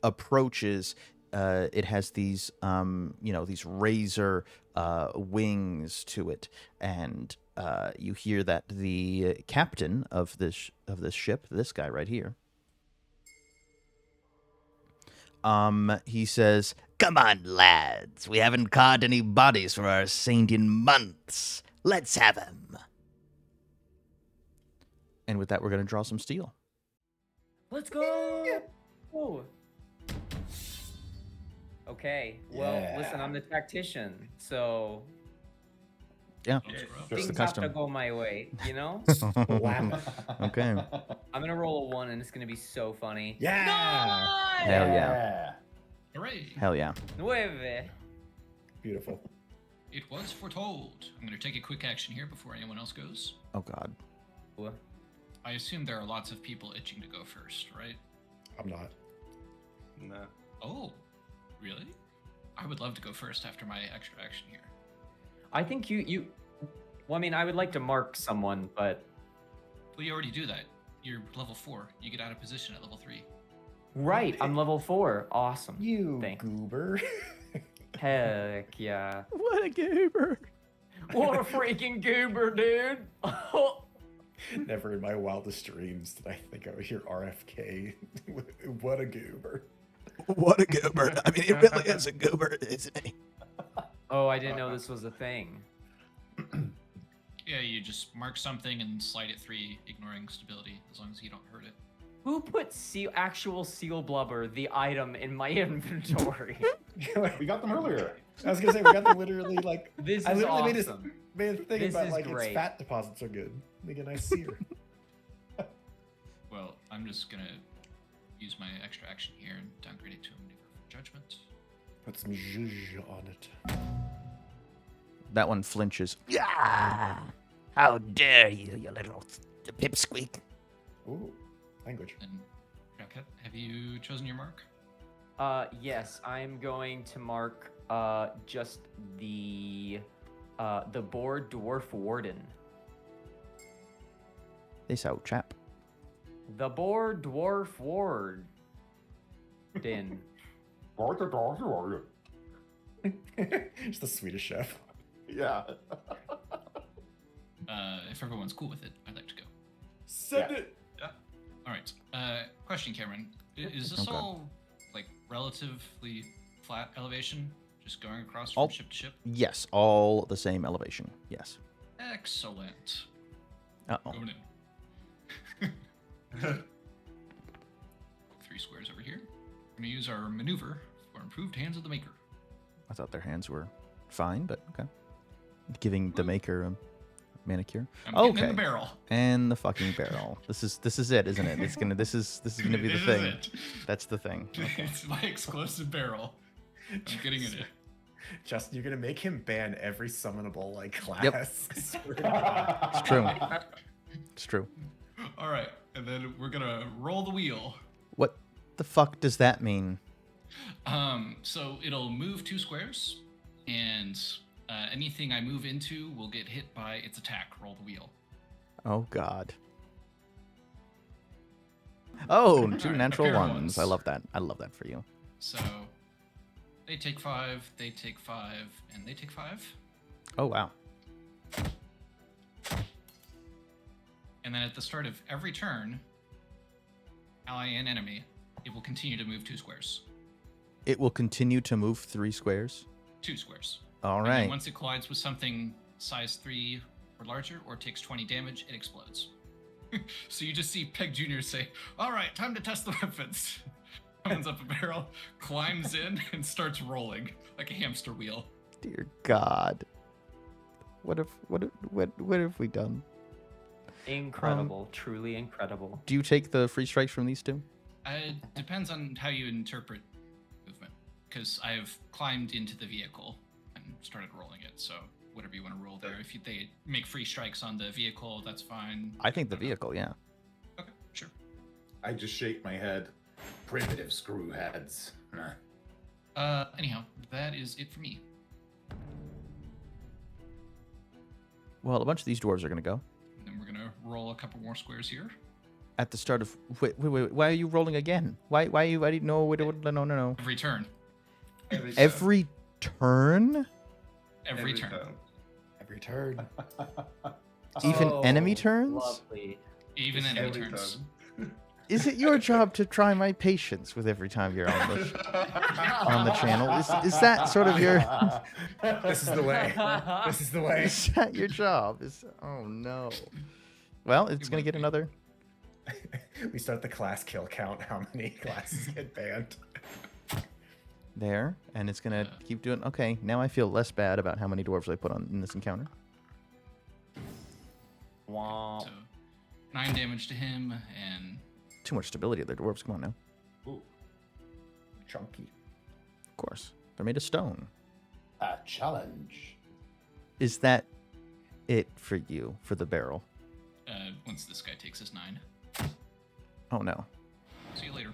approaches, it has these these razor wings to it, and you hear that the captain of this ship, this guy right here, he says, "Come on, lads, we haven't caught any bodies for our saint in months. Let's have him. And with that, we're going to draw some steel. Let's go. Oh. Okay. Well, listen, I'm the tactician, so Yeah, Sounds rough. Just the things have custom. to go my way, you know? Wow. Okay. I'm gonna roll a 1, and it's gonna be so funny. Yeah. Hell yeah. Hooray! Hell yeah. 9. Beautiful. It was foretold. I'm going to take a quick action here before anyone else goes. Oh, God. I assume there are lots of people itching to go first, right? I'm not. Nah. Oh, really? I would love to go first after my extra action here. I think you. Well, I mean, I would like to mark someone, but Well, you already do that. You're level 4. You get out of position at level 3. right, I'm level 4. Awesome. You Thanks. goober. Heck yeah. What a goober. What a freaking goober, dude. Never in my wildest dreams did I think I would hear RFK. What a goober. What a goober. I mean, he really is a goober, isn't he? Oh, I didn't know this was a thing. Yeah, you just mark something and slide it 3, ignoring stability, as long as you don't hurt it. Who put actual seal blubber, the item, in my inventory? We got them earlier. I was gonna say we got them literally like This I is literally awesome. made a thing This about is like great. its fat deposits are good. Make a nice sear. Well, I'm just gonna use my extra action here and downgrade it to a maneuver for judgment. Put some zhuzh on it. That one flinches. Yeah! How dare you, you little pipsqueak. Ooh, language. And Jacquotte, have you chosen your mark? Yes, I'm going to mark just the boar dwarf warden. This old chap. The boar dwarf warden. Just the Swedish chef. Yeah. If everyone's cool with it, I'd like to go. Send Yeah. it. All right. Question, Cameron. Is this Okay. all like relatively flat elevation, just going across All- from ship to ship? Yes, all the same elevation. Yes. Excellent. Uh-oh. Going in. 3 squares over here. We're gonna use our maneuver for improved hands of the maker. I thought their hands were fine, but okay. Giving the maker a manicure. I'm getting in Okay. the barrel. And the fucking barrel. This is it, isn't it? It's gonna. This is gonna be the This is thing. it. That's the thing. Okay. It's my explosive barrel. I'm getting in it. Justin, you're gonna make him ban every summonable like class. I swear to God. It's true. It's true. All right, and then we're gonna roll the wheel. What the fuck does that mean? So it'll move 2 squares, and anything I move into will get hit by its attack. Roll the wheel. Oh God. Oh, 2 Alright, natural a pair of ones. ones. I love that. I love that for you. So they take 5, they take 5, and they take 5. Oh wow. And then at the start of every turn, ally and enemy, it will continue to move 2 squares. It will continue to move 3 squares. 2 squares. All And then right. once it collides with something size 3 or larger, or takes 20 damage, it explodes. So you just see Peg Jr. say, "All right, time to test the weapons." Opens up a barrel, climbs in, and starts rolling like a hamster wheel. Dear God. What have we done? Incredible, truly incredible. Do you take the free strikes from these 2? It depends on how you interpret movement, because I've climbed into the vehicle and started rolling it. So whatever you want to roll there. If they make free strikes on the vehicle, that's fine. I think the vehicle, yeah. Okay, sure. I just shake my head. Primitive screwheads. Anyhow, that is it for me. Well, a bunch of these dwarves are gonna go. And then we're gonna roll a couple more squares here. At the start of wait, why are you rolling again? Why are you? I didn't know. No. Every turn. Every turn? Every turn. Every turn. Even Oh, enemy turns? Lovely. Even Just enemy every turns. turn. Is it your job to try my patience with every time you're on the channel? Is that sort of your? This is the way. This is the way. Is that your job? Oh no. Well, it's gonna get another. We start the class kill count. How many classes get banned? There, and it's gonna keep doing. Okay, now I feel less bad about how many dwarves I put on in this encounter. Wow. So 9 damage to him, and Too much stability of their dwarves. Come on now. Ooh, Chunky. Of course, they're made of stone. A challenge. Is that it for you for the barrel? once this guy takes his 9. Oh no. See you later.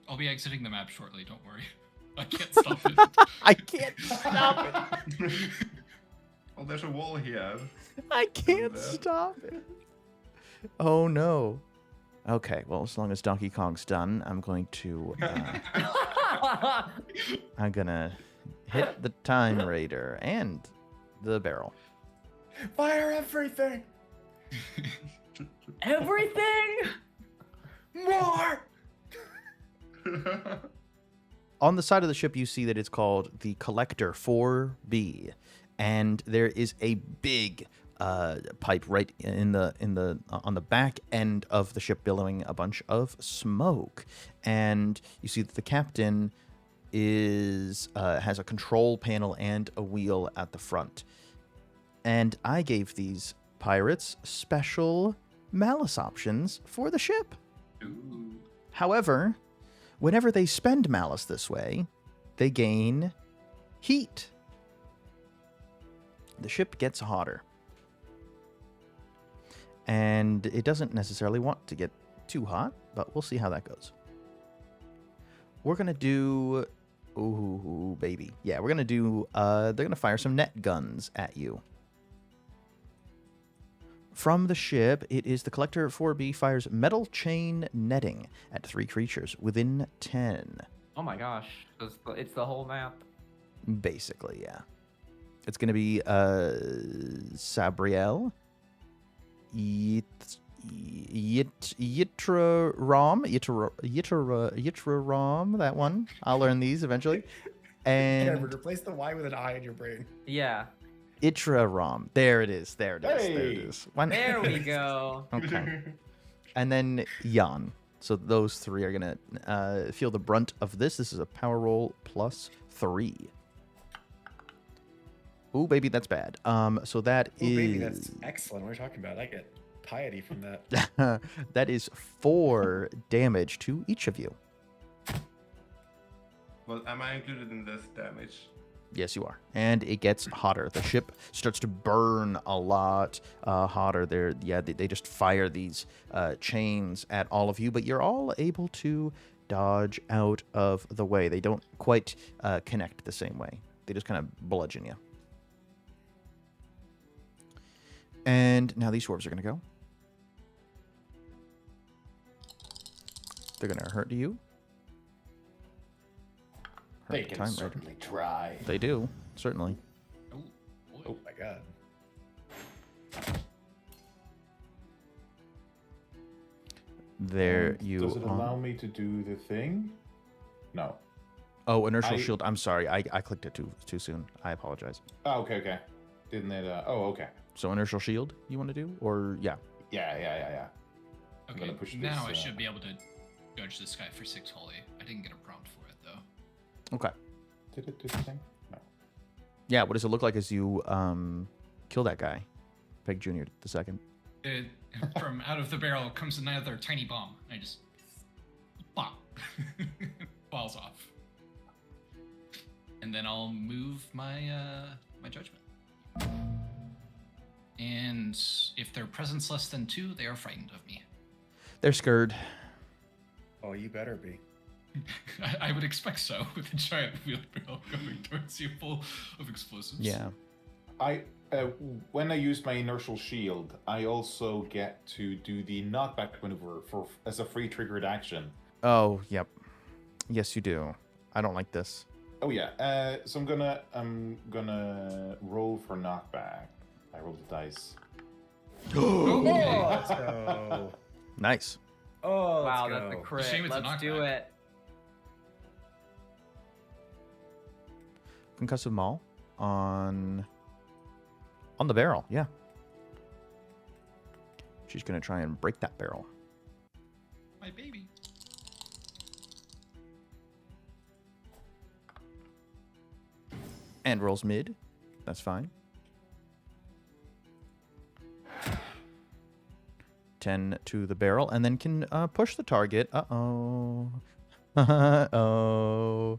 I'll be exiting the map shortly, don't worry. I can't stop it. I can't stop it. Oh, there's a wall here. I can't stop it. Oh no. Okay, well, as long as Donkey Kong's done, I'm going to. I'm gonna hit the Time Raider and the barrel. Fire everything! Everything? More! On the side of the ship, you see that it's called the Collector 4B, and there is a big pipe right in the on the back end of the ship, billowing a bunch of smoke. And you see that the captain is has a control panel and a wheel at the front. And I gave these pirates special malice options for the ship. Ooh. However, whenever they spend malice this way, they gain heat. The ship gets hotter. And it doesn't necessarily want to get too hot, but we'll see how that goes. We're going to do... Ooh, baby. Yeah, we're going to do... they're going to fire some net guns at you. From the ship, it is the Collector 4B fires metal chain netting at 3 creatures within 10. Oh my gosh. It's the whole map. Basically, yeah. It's going to be Sabreal, Ytre-Rom, that one. I'll learn these eventually. Cameron, And replace the Y with an I in your brain. Yeah. Ytre-Rom. There it is. There it is. There it Hey! is. One. There we go. Okay. And then Jan. So those 3 are going to feel the brunt of this. This is a power roll +3. Ooh, baby, that's bad. So that Oh, is... baby, that's excellent. What are you talking about? I get piety from that. that is 4 damage to each of you. Well, am I included in this damage? Yes, you are. And it gets hotter. The ship starts to burn a lot hotter. They just fire these chains at all of you, but you're all able to dodge out of the way. They don't quite connect the same way. They just kind of bludgeon you. And now these dwarves are going to go. They're going to hurt you. They Hurt the can Time Raider. certainly try. They do, certainly. Oh, boy. Oh my god. There And you Does it are. allow me to do the thing? No. Oh, inertial I- shield. I'm sorry. I clicked it too soon. I apologize. Oh, okay. Didn't it? Oh, okay. So inertial shield you want to do? Or, yeah. Yeah. I'm Okay, gonna push now this, I should be able to judge this guy for 6 holy. I didn't get a prompt for it, though. Okay. Did it do the thing? No. Yeah, what does it look like as you kill that guy? Peg Jr. the second. From out of the barrel comes another tiny bomb. I just... Bop. Falls off. And then I'll move my my judgment. And if their presence less than 2, they are frightened of me. They're scared. Oh, you better be. I would expect so, with a giant wheel barrel going towards you full of explosives. Yeah. When I use my inertial shield, I also get to do the knockback maneuver as a free triggered action. Oh, yep. Yes, you do. I don't like this. Oh yeah. So I'm gonna roll for knockback. I roll the dice. Okay. So, Nice. Oh, Wow, that's a crit. Shame it's a Let's do knockback. it. Concussive Maul on the barrel. Yeah. She's gonna try and break that barrel. My baby. And rolls mid. That's fine. 10 to the barrel, and then can push the target. Uh-oh. Uh-oh.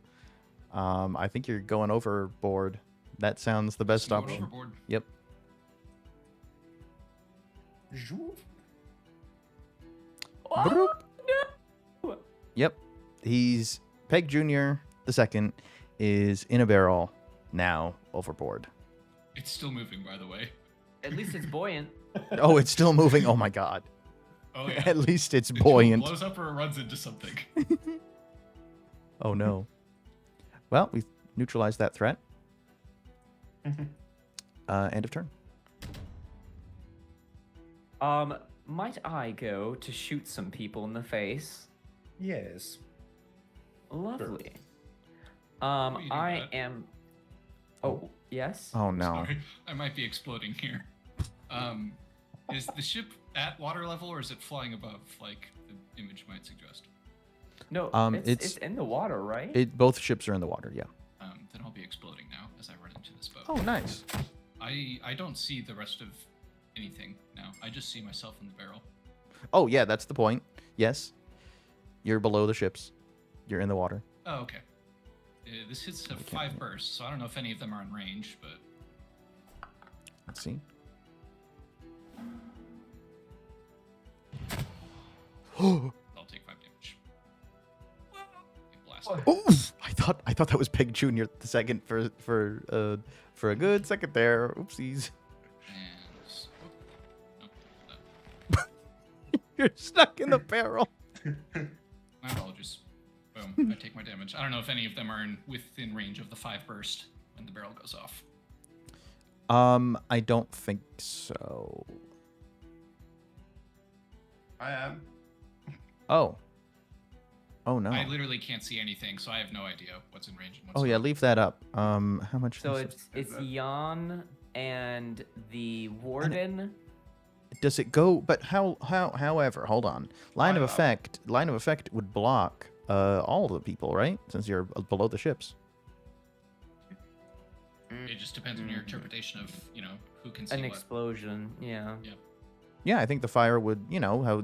I think you're going overboard. That sounds the best Going option. overboard. Yep. Oh, no! Yep. He's Peg Jr. the second is in a barrel now overboard. It's still moving, by the way. At least it's buoyant. Oh, it's still moving. Oh my god. Oh yeah. At least it's It either buoyant. blows up or it runs into something. Oh no. Well, we've neutralized that threat. End of turn. Might I go to shoot some people in the face? Yes. Lovely. What are you doing, I Matt? am. Oh, yes. Oh no. Sorry, I might be exploding here. Is the ship at water level or is it flying above, like the image might suggest? No, it's- it's in the water, right? Both ships are in the water, yeah. Then I'll be exploding now as I run into this boat. Oh, nice. I don't see the rest of anything now. I just see myself in the barrel. Oh, yeah, that's the point. Yes. You're below the ships. You're in the water. Oh, okay. This hits a 5 bursts, so I don't know if any of them are in range, but Let's see. I'll take 5 damage. Get blasted. Oof! I thought that was Peg Jr. the second for a good second there. Oopsies. And oh, no, You're stuck in the barrel. my apologies. Boom. I take my damage. I don't know if any of them are within range of the 5 burst when the barrel goes off. I don't think so. I am. Oh. Oh no. I literally can't see anything, so I have no idea what's in range and what's Oh yeah, not. leave that up. How much? So does it's Jan and the warden. does it go? But however, hold on. Line of effect would block all the people, right? Since you're below the ships. It just depends on your interpretation of, who can see An what. explosion. Yeah. Yeah, I think the fire would. How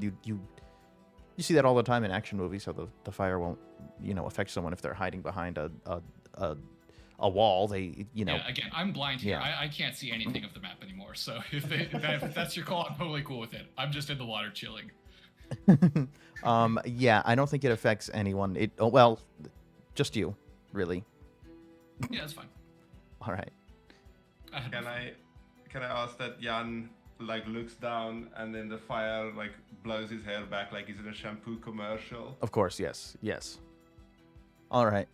you see that all the time in action movies. How the fire won't affect someone if they're hiding behind a wall. They Yeah, again, I'm blind here. Yeah. I can't see anything of the map anymore. So if that's your call, I'm totally cool with it. I'm just in the water chilling. Yeah, I don't think it affects anyone. Well, just you, really. Yeah, that's fine. All right. Can I ask that Jan looks down and then the fire blows his hair back like he's in a shampoo commercial? Of course, yes. All right.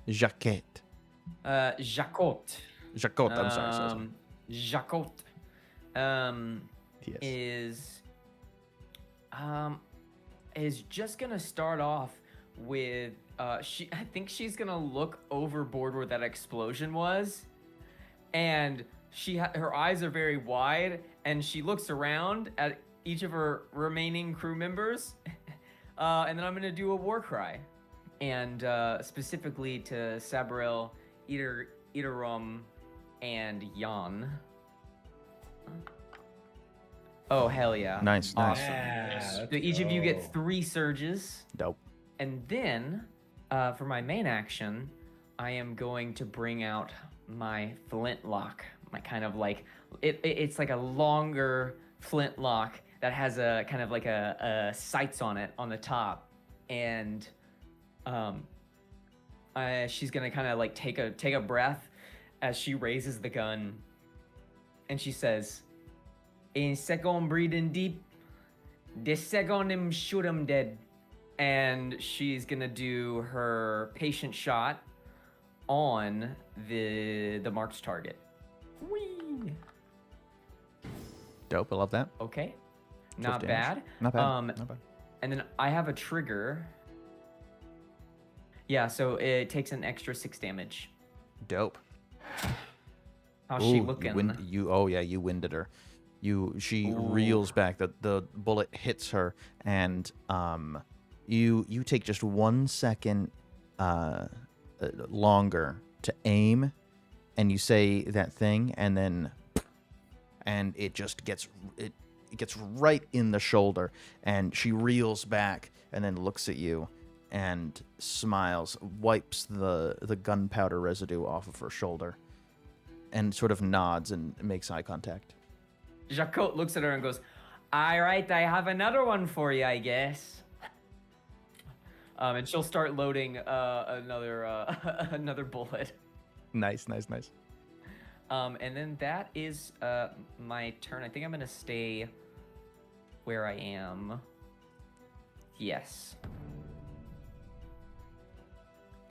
Jacquotte. Jacquotte. Jacquotte, I'm sorry. Jacquotte. Yes. Is just gonna start off with I think she's gonna look overboard where that explosion was, and her eyes are very wide, and she looks around at each of her remaining crew members, and then I'm gonna do a war cry, and specifically to Sabreal, Ytre-Rom, and Jan. Oh hell yeah! Nice. Awesome. Yeah, So let's each of you go. get 3 surges. Dope. And then, for my main action, I am going to bring out my flintlock. My kind of it's like a longer flintlock that has a kind of like a sights on it on the top, and she's gonna kind of take a breath as she raises the gun, and she says, "In second breathing deep, the second him shoot him dead." And she's gonna do her patient shot on the marked target. Whee! Dope. I love that. Okay. Not 12 bad. damage. Not bad. Um, Not bad. And then I have a trigger. Yeah, so it takes an extra 6 damage. Dope. How's Ooh, she you looking? Oh yeah, you winded her. She reels back. The bullet hits her, and you take just 1 second longer to aim, and you say that thing, and then it just gets it gets right in the shoulder, and she reels back and then looks at you and smiles, wipes the gunpowder residue off of her shoulder, and sort of nods and makes eye contact. Jacquotte looks at her and goes, "All right, I have another one for you, I guess." And she'll start loading another another bullet. Nice. And then that is my turn. I think I'm gonna stay where I am. Yes.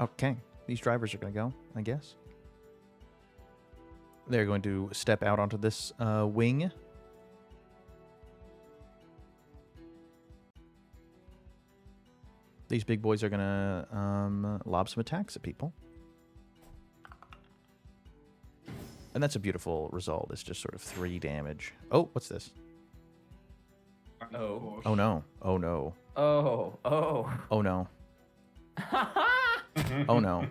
Okay, these drivers are going to go, I guess. They're going to step out onto this wing. These big boys are going to lob some attacks at people. And that's a beautiful result. It's just sort of 3 damage. Oh, what's this? Oh. Oh, no. Oh, no. Oh. Oh, no. Oh, no.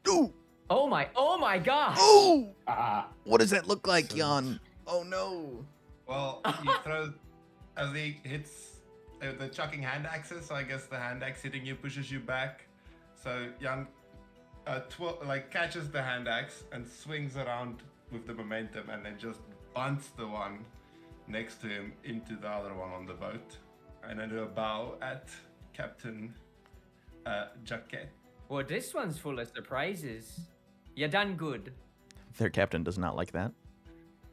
Ooh! Oh my gosh! Ooh! Ah, What does that look like, Jan? Oh, no. Well, you throw as he hits the chucking hand axes. So I guess the hand axe hitting you pushes you back. So Jan catches the hand axe and swings around with the momentum, and then just bunts the one next to him into the other one on the boat, and then do a bow at Captain Jacquotte. Well, this one's full of surprises. You done good. Their captain does not like that,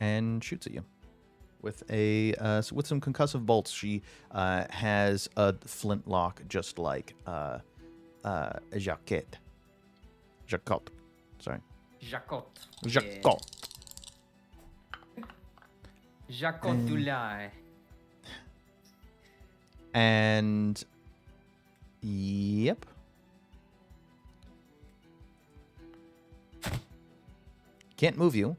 and shoots at you with with some concussive bolts. She has a flintlock, just like Jacquotte. Sorry, Jacquotte. Jacquotte. Jacquotte du Lai. And yep. Can't move you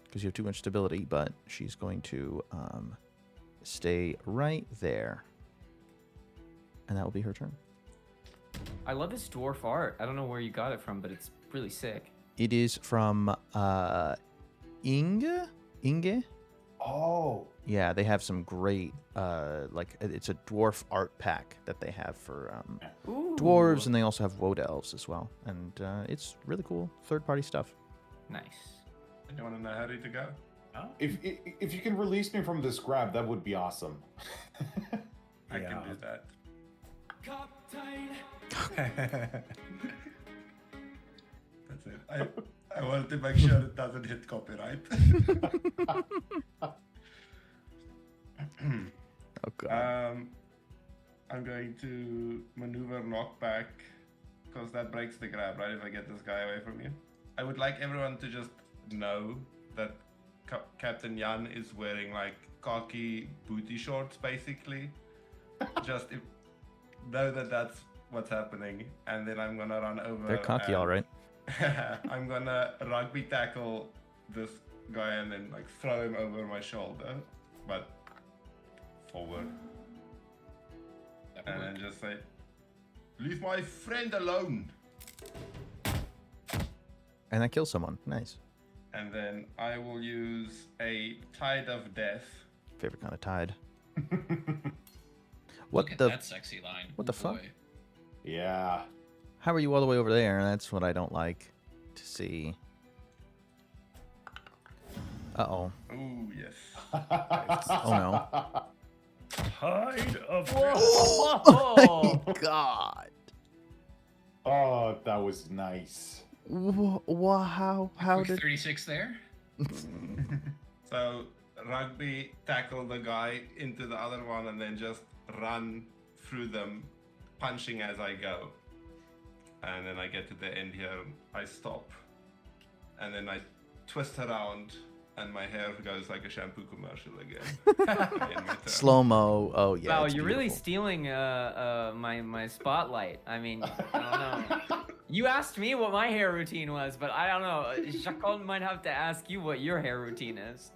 because you have too much stability, but she's going to stay right there. And that will be her turn. I love this dwarf art. I don't know where you got it from, but it's really sick. It is from Inge? oh, Yeah, they have some great, it's a dwarf art pack that they have for Ooh. dwarves, and they also have woad elves as well. And it's really cool third-party stuff. Nice. Anyone in a hurry to go? if you can release me from this grab, that would be awesome. I can do that. That's it. I wanted to make sure it doesn't hit copyright. Oh, God. I'm going to maneuver knockback because that breaks the grab, right? If I get this guy away from you, I would like everyone to just know that Captain Jan is wearing like khaki booty shorts, basically. Know that that's what's happening, and then I'm gonna run over. They're cocky, all right. I'm gonna rugby tackle this guy and then like throw him over my shoulder, but forward. And then just say, "Leave my friend alone." And that kills someone. Nice. And then I will use a Tide of Death. Favorite kind of tide. Look at that sexy line. What the fuck? Boy. Yeah. How are you all the way over there? That's what I don't like to see. Uh-oh. Oh yes. Oh, no. Tide of Whoa! Oh, my God. Oh, that was nice. Wow. How Quick did... 36 there. So rugby tackle the guy into the other one and then just run through them, punching as I go. And then I get to the end here, I stop. And then I twist around And my hair goes like a shampoo commercial again. Slow mo. Oh yeah. Wow, it's you're really beautiful. stealing my spotlight. I mean, I don't know. You asked me what my hair routine was, but I don't know. Jacquotte might have to ask you what your hair routine is.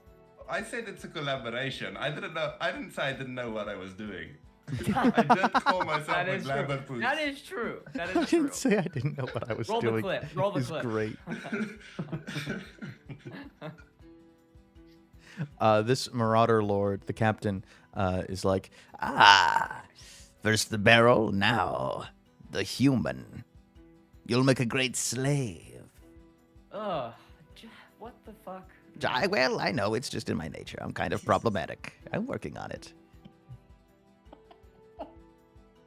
I said it's a collaboration. I didn't know. I didn't say I didn't know what I was doing. I did call myself That a is true. Glabberpoos. That is true. That I is true. didn't say I didn't know what I was Roll the doing. clip. Roll the It's clip. great. This Marauder Lord, the captain, is like, First the barrel, now the human. You'll make a great slave. Ugh. What the fuck? Well, I know, it's just in my nature. I'm kind of problematic. I'm working on it.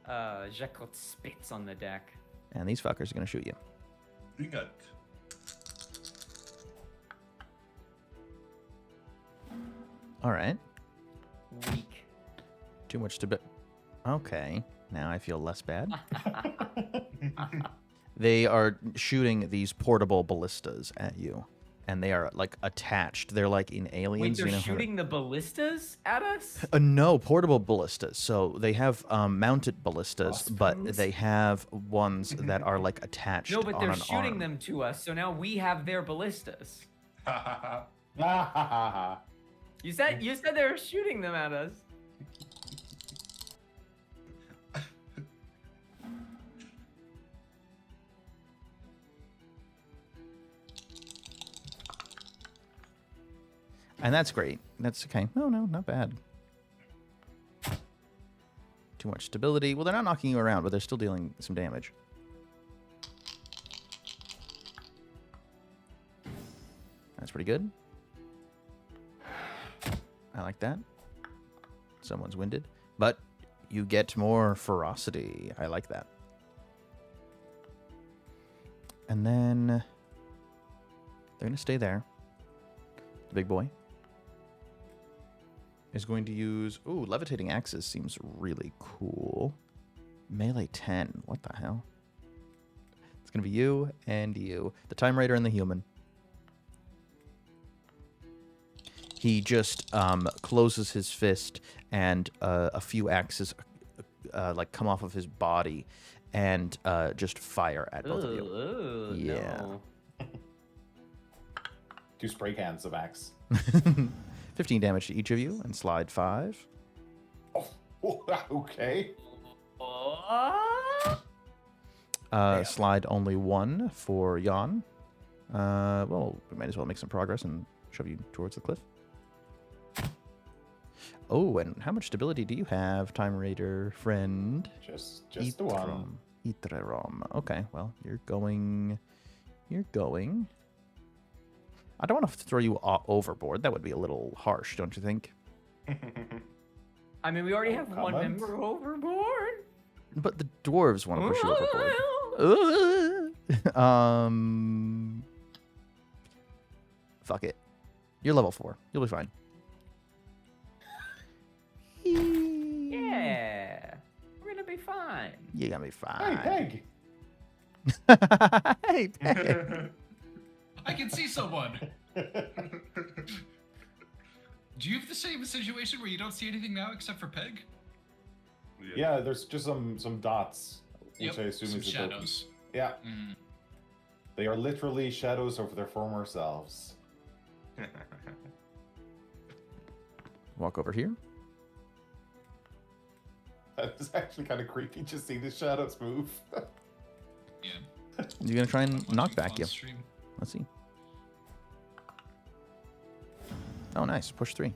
Jacquotte spits on the deck. and these fuckers are gonna shoot you. Bring it. All right. Weak. Too much to be. Okay. Now I feel less bad. They are shooting these portable ballistas at you, and they are like attached. They're like in Wait, Aliens. they're you know, shooting the ballistas at us? no, portable ballistas. So they have mounted ballistas, but Crossbows? they have ones that are like attached. No, but on they're an shooting arm. them to us, so now we have their ballistas. You said they were shooting them at us. And that's great. That's okay. No, not bad. Too much stability. Well, they're not knocking you around, but they're still dealing some damage. That's pretty good. I like that. Someone's winded. But you get more ferocity. I like that. And then they're going to stay there. The big boy is going to use... Ooh, levitating axes seems really cool. Melee 10. What the hell? It's going to be you and you. The Time Raider and the human. He just closes his fist, and a few axes like come off of his body and just fire at both of you. Ooh, Yeah. no. 2 spray cans of axe. 15 damage to each of you, and slide 5. Oh, okay. Slide only 1 for Jan. Well, we might as well make some progress and shove you towards the cliff. Oh, and how much stability do you have, Time Raider friend? Just the one. Ytre-Rom. Okay, well, you're going. I don't want to throw you overboard. That would be a little harsh, don't you think? I mean, we already have one comment? member overboard. But the dwarves want to push you overboard. Fuck it. You're level 4. You'll be fine. Yeah, we're gonna be fine. You're gonna be Hey, fine. Peg. Hey, Peg. I can see someone. Do you have the same situation where you don't see anything now except for Peg? Yeah, there's just some dots, which Yep, I assume some is the- shadows. Yeah, Mm. they are literally shadows of their former selves. Walk over here. It's actually kind of creepy just seeing the shadows move. Yeah. You're gonna try and Watching knock back Fawn's you. stream. Let's see. Oh, nice. Push 3.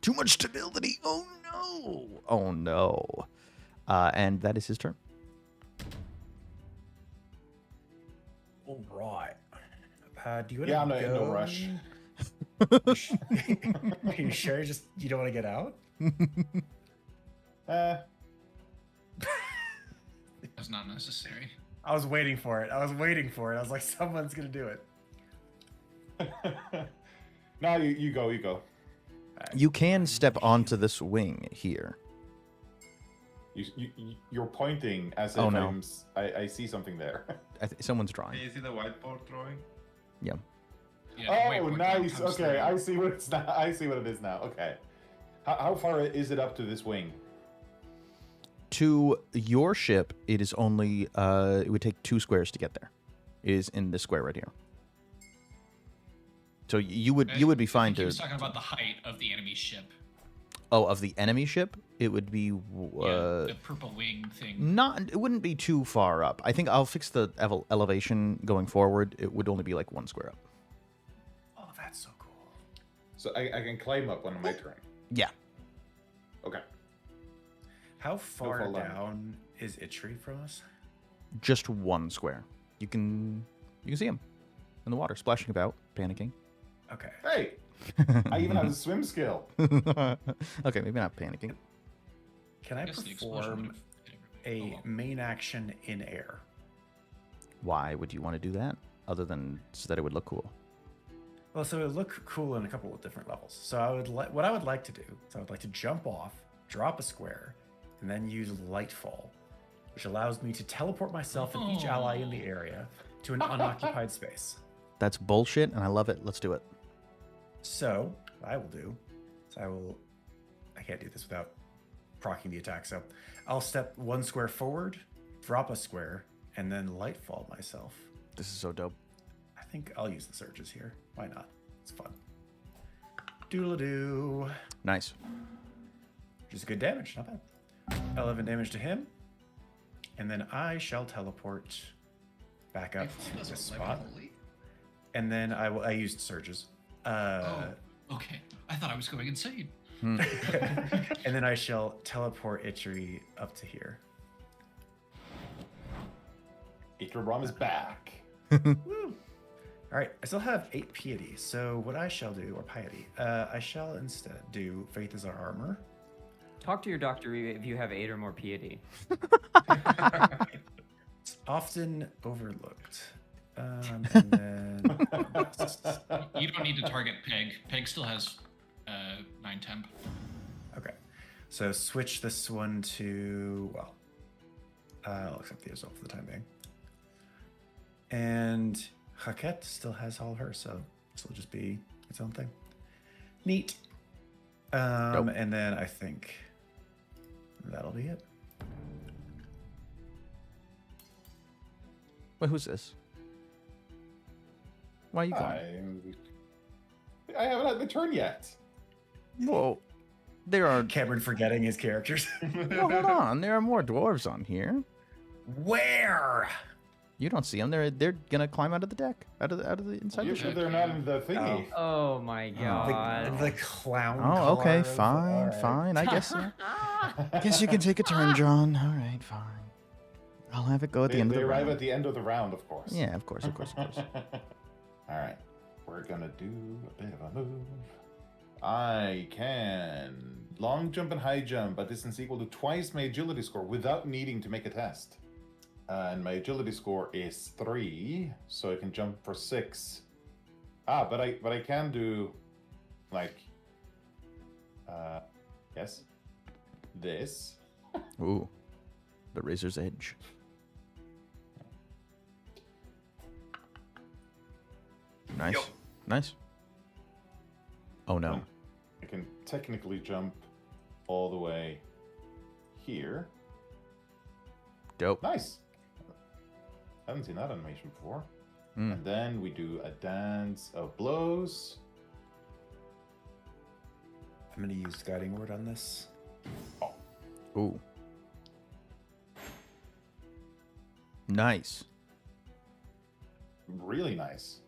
Too much stability. Oh, no. Oh, no. And that is his turn. All right. Do you want Yeah, to I'm not go? in no rush. Are you sure? Just you don't want to get out? That's not necessary. I was waiting for it. I was like, someone's gonna do it. No, you go. You can step onto this wing here. You're pointing as if Oh, no. I see something there. Someone's drawing. Can you see the whiteboard drawing? Yeah. Yeah, Oh, waypoint nice. comes Okay, through. I see what it's now. I see what it is now. Okay. How far is it up to this wing? To your ship, it is only it would take 2 squares to get there. It is in this square right here. So you would be I fine think he to. was talking about the height of the enemy ship. Oh, of the enemy ship, it would be The purple wing thing. not. It wouldn't be too far up. I think I'll fix the elevation going forward. It would only be like 1 square up. Oh, that's so cool. So I can climb up on my turn. Yeah. Okay. How far fall down. down is Ytre from us? Just 1 square. You can see him in the water, splashing about, panicking. Okay. Hey, I even have a swim skill. Okay, maybe not panicking. Can I guess the explosion perform would've hit everybody. a Oh, well. main action in air? Why would you want to do that? Other than so that it would look cool. Well, so it would look cool in a couple of different levels. So what I would like to do is I would like to jump off, drop a square, and then use Lightfall, which allows me to teleport myself and each ally in the area to an unoccupied space. That's bullshit, and I love it. Let's do it. So what I will do is I can't do this without proccing the attack. So I'll step 1 square forward, drop a square, and then Lightfall myself. This is so dope. I think I'll use the surges here. Why not? It's fun. Doodle-doo. Nice. Which is good damage, not bad. 11 damage to him. And then I shall teleport back up Lightfall to does this 11 spot. holy? And then I used surges. Oh, okay. I thought I was going insane. And then I shall teleport Ytre up to here. Ytre-Rom is back. Woo! All right, I still have 8 piety. So what I shall do, or piety, I shall instead do Faith as our armor. Talk to your doctor if you have 8 or more piety. It's often overlooked. And then You don't need to target Peg. Peg still has 9 temp. okay, so switch this one to I'll accept the result for the time being. And Jacquotte still has all her, so this will just be its own thing. Neat. Nope. And then I think that'll be it. Wait, who's this? Why are you going? I haven't had my turn yet. Whoa. There are. Cameron forgetting his characters. Well, hold on. There are more dwarves on here. Where? You don't see them. They're gonna climb out of the deck, out of the inside You the sure ship. they're not in the thingy? Oh my god. The clown. Oh, okay, color of- fine, all right. fine. I guess. I guess you can take a turn, John. All right, fine. I'll have it go at the end of They the arrive round. at the end of the round, of course. Yeah, of course. All right, we're gonna do a bit of a move. I can long jump and high jump at distance equal to twice my agility score without needing to make a test. And my agility score is 3, so I can jump for 6. But I can do like yes, this. Ooh, the razor's edge. Nice, nice. Oh no. I can technically jump all the way here. Dope. Nice. Haven't seen that animation before. Mm. And then we do a dance of blows. I'm gonna use guiding word on this. Ooh. Nice. Really nice.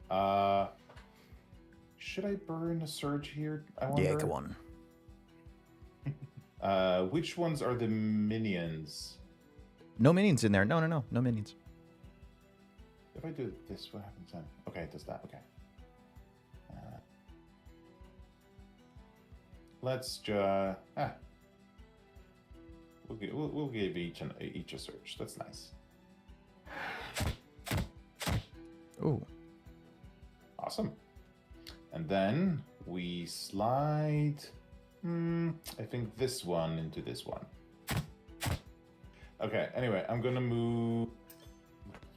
Should I burn a surge here? I wonder. Yeah, go on. Which ones are the minions? No minions in there. No minions. If I do this, what happens then? Okay, it does that. Okay. Let's just. We'll give each a surge. That's nice. Ooh. Awesome. And then we slide. I think this one into this one. Okay. Anyway, I'm gonna move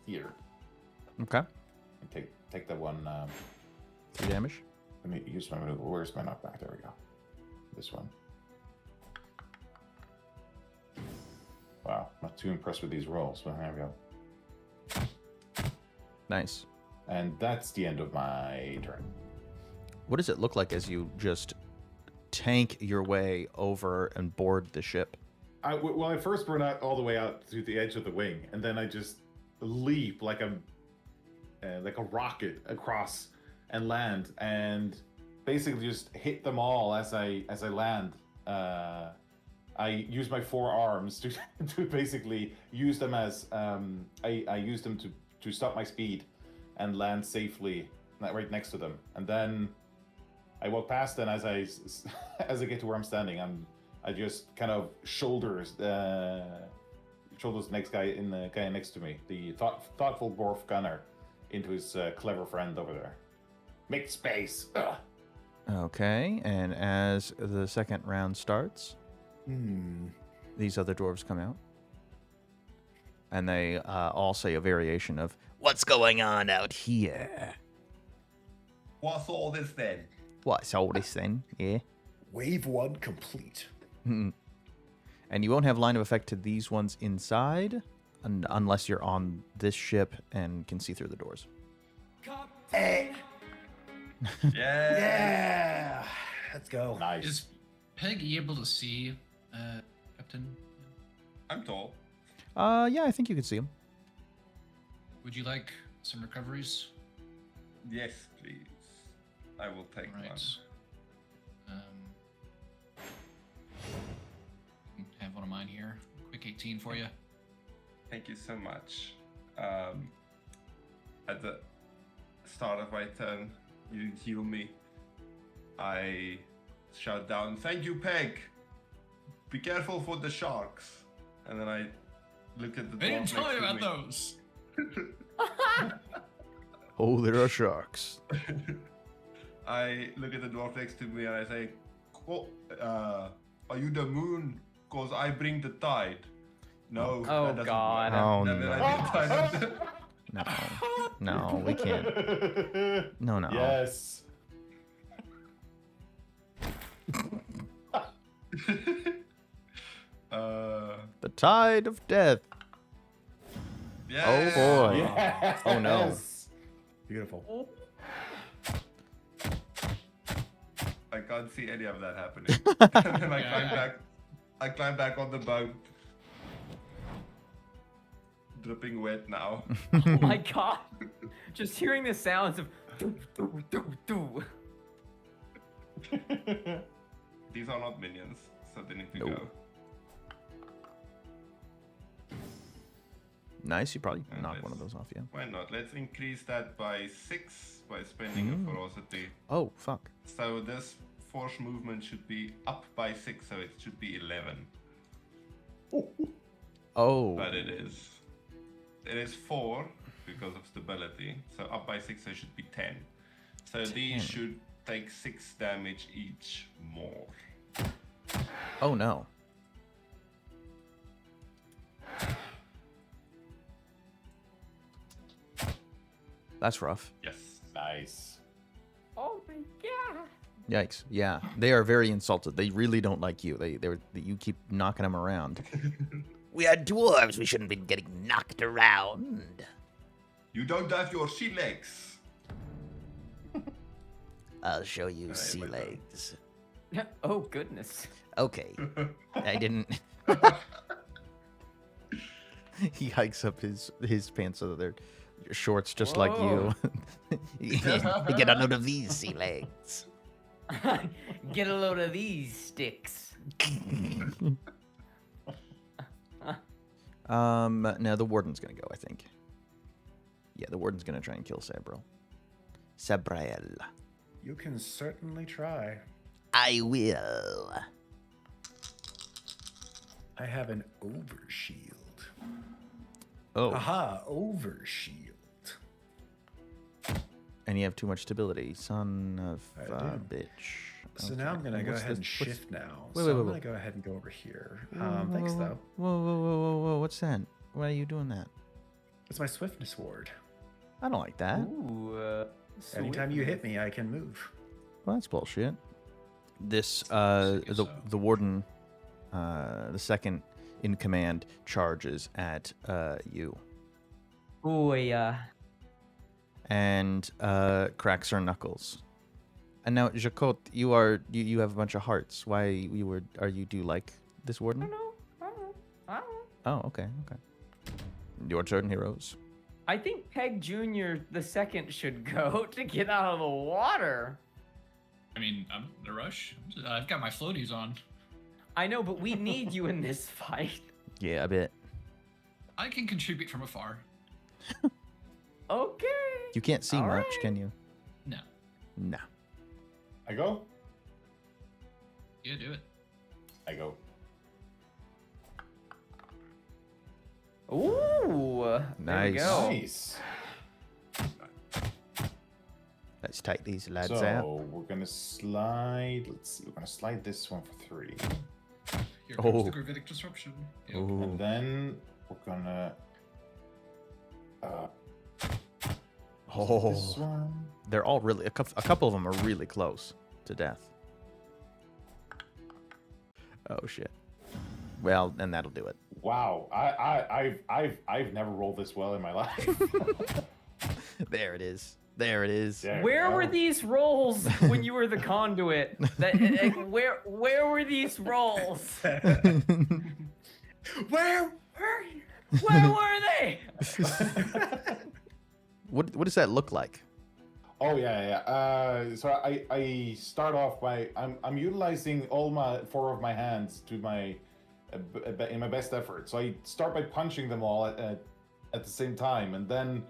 here. Okay. And take that one 3 damage. Let me use my maneuver. Where's my knockback? There we go. This one. Wow, not too impressed with these rolls, but there we go. Nice. And that's the end of my turn. What does it look like as you just tank your way over and board the ship? Well, I first run out all the way out to the edge of the wing, and then I just leap like a rocket across and land, and basically just hit them all as I land. I use my 4 arms to basically use them as I use them to stop my speed and land safely right next to them, and then I walk past, and as I get to where I'm standing, I just kind of shoulders the next guy next to me, the thoughtful dwarf gunner, into his clever friend over there. Make space. Ugh. Okay, and as the second round starts, these other dwarves come out, and they all say a variation of, What's going on out here? What's all this then? "What's all this then?" Yeah. Wave 1 complete. And you won't have line of effect to these ones inside unless you're on this ship and can see through the doors. Yeah. Yeah! Let's go. Nice. Is Peggy able to see, Captain? I'm tall. Yeah, I think you can see them. Would you like some recoveries? Yes, please. I will take one. Right. Have one of mine here. Quick 18 for you. Thank you so much. At the start of my turn, you heal me. I shout down, "Thank you, Peg. Be careful for the sharks." And then I look at the I didn't dwarf tell you next about to me. those. Oh, there are sharks. I look at the dwarf next to me and I say, "Are you the moon? Cause I bring the tide." No. Oh, that doesn't God. work. Oh, And then no. I did No, we can't. No. Yes. The tide of death. yeah. Oh, boy. Yes. Oh, no. Beautiful. I can't see any of that happening. And then I climb back on the boat. Dripping wet now. Oh my god. Just hearing the sounds of doo, doo, doo, doo. These are not minions, so they need to Nope. go. Nice, you probably And knock let's- one of those off, yeah. Why not? Let's increase that by 6 by spending a ferocity. Oh, fuck. So this force movement should be up by 6, so it should be 11. Oh. But it is 4 because of stability. So up by 6, so it should be 10. So 10. these should take 6 damage each more. Oh, no. That's rough. Yes. Nice. Oh my god. Yikes. Yeah, they are very insulted. They really don't like you. You keep knocking them around. We are dwarves. We shouldn't be getting knocked around. You don't have your sea legs. I'll show you Alright, sea my turn. legs. Oh goodness. Okay. I didn't. He hikes up his pants so that they're shorts just like you. Get a load of these sea legs. Get a load of these sticks. Now the warden's gonna go, I think. Yeah, the warden's gonna try and kill Sabreal. Sabreal. You can certainly try. I will. I have an overshield. Oh, Aha, overshield. and you have too much stability, son of I a do. bitch. So now I'm Okay, gonna go what's ahead this- and what's- shift now. Wait, so wait, I'm wait, gonna wait. go ahead and go over here. Whoa, Thanks whoa, though. Whoa, what's that? Why are you doing that? It's my swiftness ward. I don't like that. Ooh. Anytime you hit me, I can move. Well, that's bullshit. This I guess so. the warden, the second in command, charges at you Oh yeah. and cracks her knuckles. And now, Jacquotte, you have a bunch of hearts. Why do you like this warden? I don't know. Oh, okay. Your turn, heroes. I think Peg Jr. the second should go to get out of the water. I mean, I'm in a rush. I've got my floaties on. I know, but we need you in this fight. Yeah, a bit. I can contribute from afar. Okay. You can't see All much, right. can you? No. Nah. I go. Yeah, do it. I go. Ooh. There we Nice. go. Nice. Let's take these lads So out. we're gonna slide. Let's see. We're gonna slide this one for 3, Here comes Oh. the gravitic disruption. Yep. Ooh. and then we're gonna. This Oh, one. they're all really. A couple of them are really close to death. Oh shit. Well, then that'll do it. Wow. I've never rolled this well in my life. There it is. There it is. There we Where were go. these rolls when you were the conduit? Where were these rolls? Where? Where were they? What does that look like? Oh yeah. So I start off by I'm utilizing all 4 of my hands to my in my best effort. So I start by punching them all at the same time, and then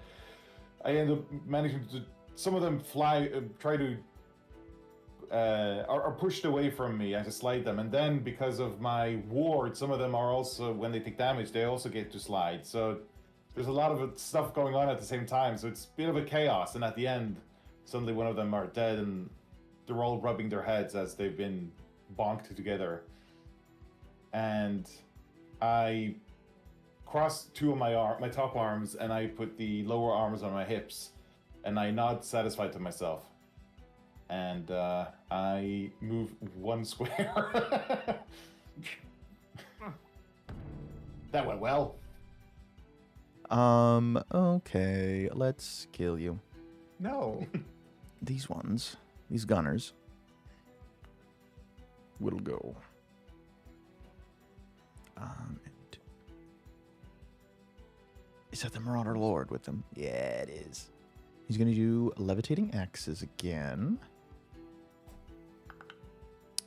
I end up managing to. Some of them fly, try to are pushed away from me as I slide them, and then because of my ward, some of them are also, when they take damage, they also get to slide. So there's a lot of stuff going on at the same time. So it's a bit of a chaos, and at the end, suddenly one of them are dead, and they're all rubbing their heads as they've been bonked together. And I cross 2 of my top arms, and I put the lower arms on my hips, and I nod satisfied to myself. And I move 1 square. That went well. Okay, let's kill you. No. These ones, these gunners, will go. And is that the Marauder Lord with them? Yeah, it is. He's gonna do levitating axes again.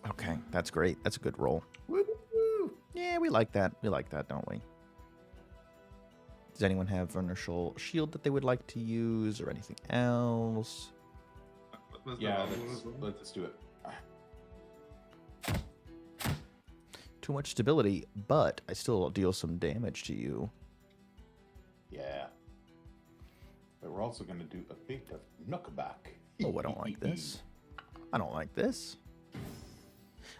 Okay, that's great. That's a good roll. Woo-hoo. Yeah, we like that. We like that, don't we? Does anyone have initial shield that they would like to use or anything else? Yeah, let's do it. Too much stability, but I still deal some damage to you. Yeah. But we're also going to do a bit of knockback. Oh, I don't like this. I don't like this.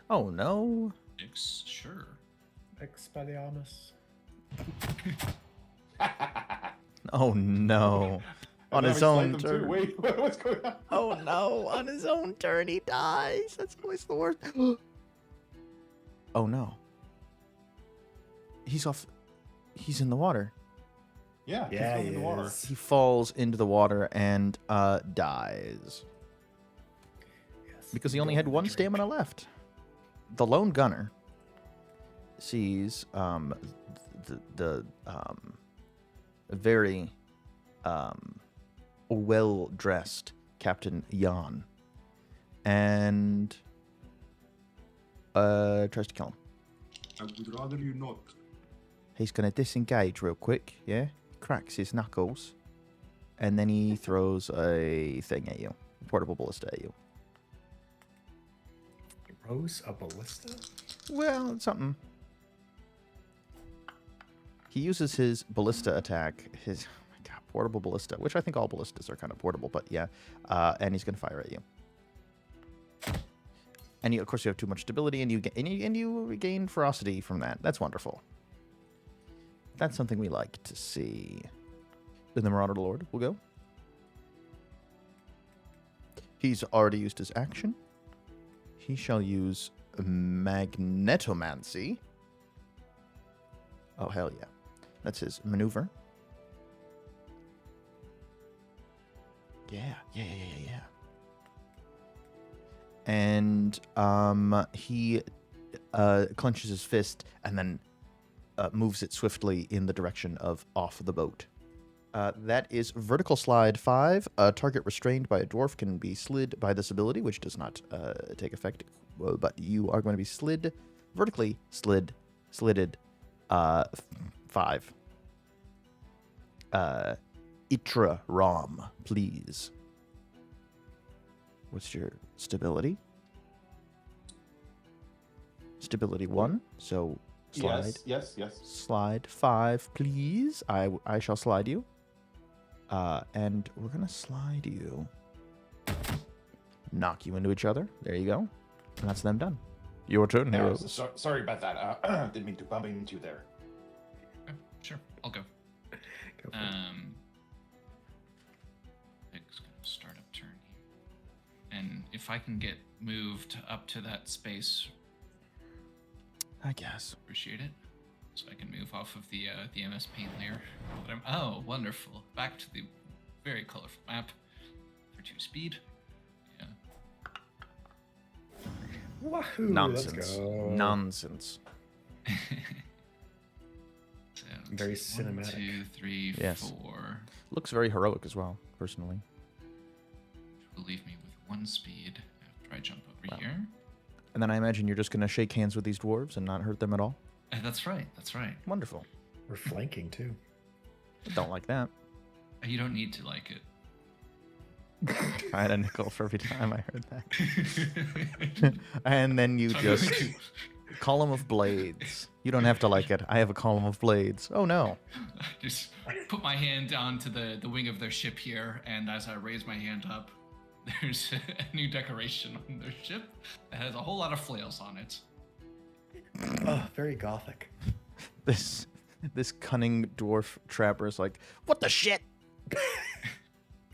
Oh, no. Sure. Expelliarmus. Oh, no. On his own turn. Wait, what's going on? Oh, no. On his own turn, he dies. That's always the worst. Oh, no. He's off. He's in the water. Yeah, Yeah, he's in the water. is. He falls into the water and dies. Yes. Because he only had 1 stamina left. The lone gunner sees the very well-dressed Captain Jan and tries to kill him. I would rather you not. He's gonna disengage real quick, yeah? Cracks his knuckles, and then he throws a thing at you, a portable ballista at you. Rose a ballista? Well, it's something. He uses his ballista attack, his portable ballista, which I think all ballistas are kind of portable, but yeah, and he's gonna fire at you. And you, of course, you have too much stability, and you gain ferocity from that. That's wonderful. That's something we like to see. Then the Marauder Lord will go. He's already used his action. He shall use Magnetomancy. Oh, hell yeah. That's his maneuver. Yeah. And he clenches his fist and then moves it swiftly in the direction of off the boat. That is vertical slide 5. A target restrained by a dwarf can be slid by this ability, which does not take effect. But you are going to be vertically slid 5. Ytre-Rom, please. What's your stability? Stability 1, so slide. Yes. Slide 5, please. I shall slide you. And we're going to slide you. Knock you into each other. There you go. And that's them done. Your turn, Yeah, heroes. sorry about that. Didn't mean to bump into you there. Okay, sure, I'll go. Go for it. Pig's gonna start up turn here. And if I can get moved up to that space, I guess. appreciate it. So I can move off of the MS Paint layer. Oh, wonderful. Back to the very colorful map for 2 speed. Yeah. Wahoo! Nonsense. Let's go. Nonsense. So Very let's see, cinematic. 1, 2, 3, Yes. 4. Looks very heroic as well, personally. Which will leave me with 1 speed after I jump over Wow. here. And then I imagine you're just going to shake hands with these dwarves and not hurt them at all? That's right. Wonderful. We're flanking too. Don't like that. You don't need to like it. I had a nickel for every time I heard that. And then you just... Column of blades. You don't have to like it. I have a column of blades. Oh no. Just put my hand down to the wing of their ship here, and as I raise my hand up, there's a new decoration on their ship that has a whole lot of flails on it. Oh, very gothic. This cunning dwarf trapper is like, what the shit?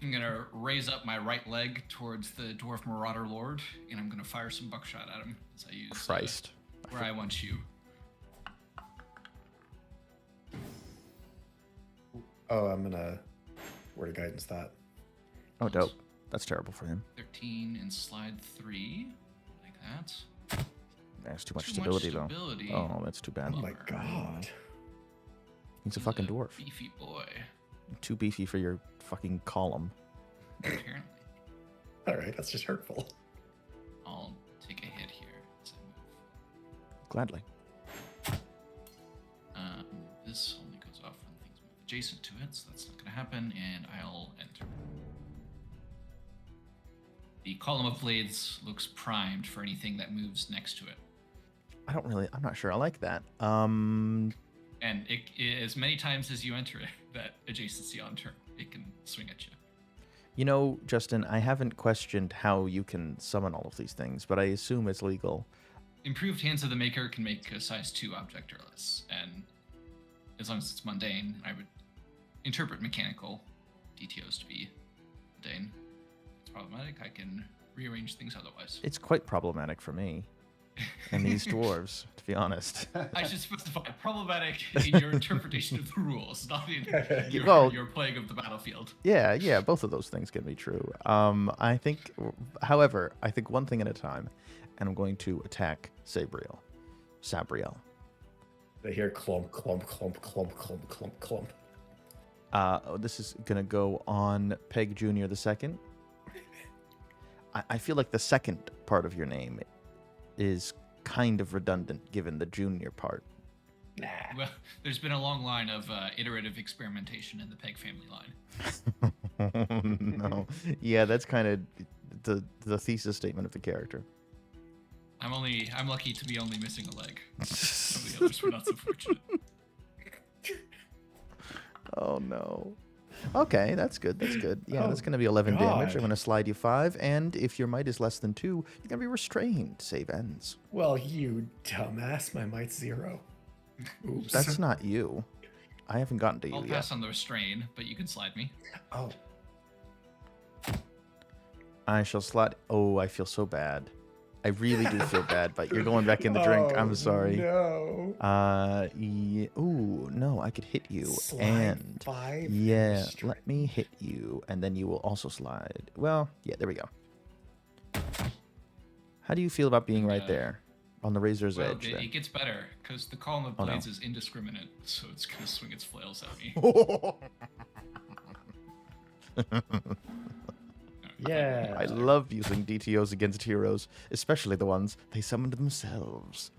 I'm gonna raise up my right leg towards the dwarf marauder lord, and I'm gonna fire some buckshot at him as I use Christ. where I want you. Oh, I'm gonna word of guidance that. Oh, dope. That's terrible for him. 13 and slide 3, like that. That's too much Too stability, stability. though. Oh, that's too bad. Oh my god. He's a fucking dwarf. Beefy boy, Too beefy for your fucking column. apparently. Alright, that's just hurtful. I'll take a hit here as I move. Gladly. This only goes off when things move adjacent to it, so that's not going to happen, and I'll enter. The column of blades looks primed for anything that moves next to it. I'm not sure I like that. And as many times as you enter it, that adjacency on turn, it can swing at you. You know, Justin, I haven't questioned how you can summon all of these things, but I assume it's legal. Improved Hands of the Maker can make a size 2 object or less, and as long as it's mundane, I would interpret mechanical details to be mundane. If it's problematic, I can rearrange things otherwise. It's quite problematic for me and these dwarves, to be honest. I should specify problematic in your interpretation of the rules, not in your, Well- your playing of the battlefield. Yeah, both of those things can be true. I think one thing at a time, and I'm going to attack Sabreal. I hear clump, clump, clump, clump, clump, clump, clump. This is gonna go on Peg Jr. the second. I feel like the second part of your name is kind of redundant given the junior part. Nah. Well, there's been a long line of iterative experimentation in the Peg family line. No. Yeah, that's kind of the thesis statement of the character. I'm lucky to be only missing a leg. Some of the others were not so fortunate. Oh no. Okay, that's good. Yeah, Oh, that's going to be 11 damage. God. I'm going to slide you 5, and if your might is less than 2, you're going to be restrained. Save ends. Well, you dumbass, my might's 0. Oops. That's not you. I haven't gotten to you I'll yet. pass on the restrain, but you can slide me. Oh. I shall slide. Oh, I feel so bad. I really do feel bad, but you're going back in the drink. I'm sorry. No. Yeah. Ooh, no, I could hit you. Slide and 5. yeah, let me hit you, and then you will also slide. Well, yeah, there we go. How do you feel about being right there on the razor's Well, edge? it gets better because the column of Oh, no. blades is indiscriminate, so it's gonna swing its flails at me. Yeah. I love using DTOs against heroes, especially the ones they summoned themselves.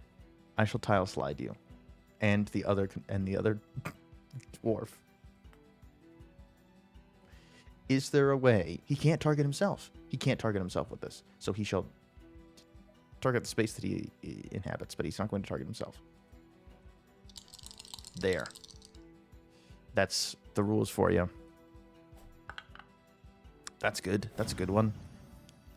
I shall tile slide you, and the other dwarf. Is there a way he can't target himself? He can't target himself with this, so he shall target the space that he inhabits, but he's not going to target himself. There. That's the rules for you. That's good. That's a good one.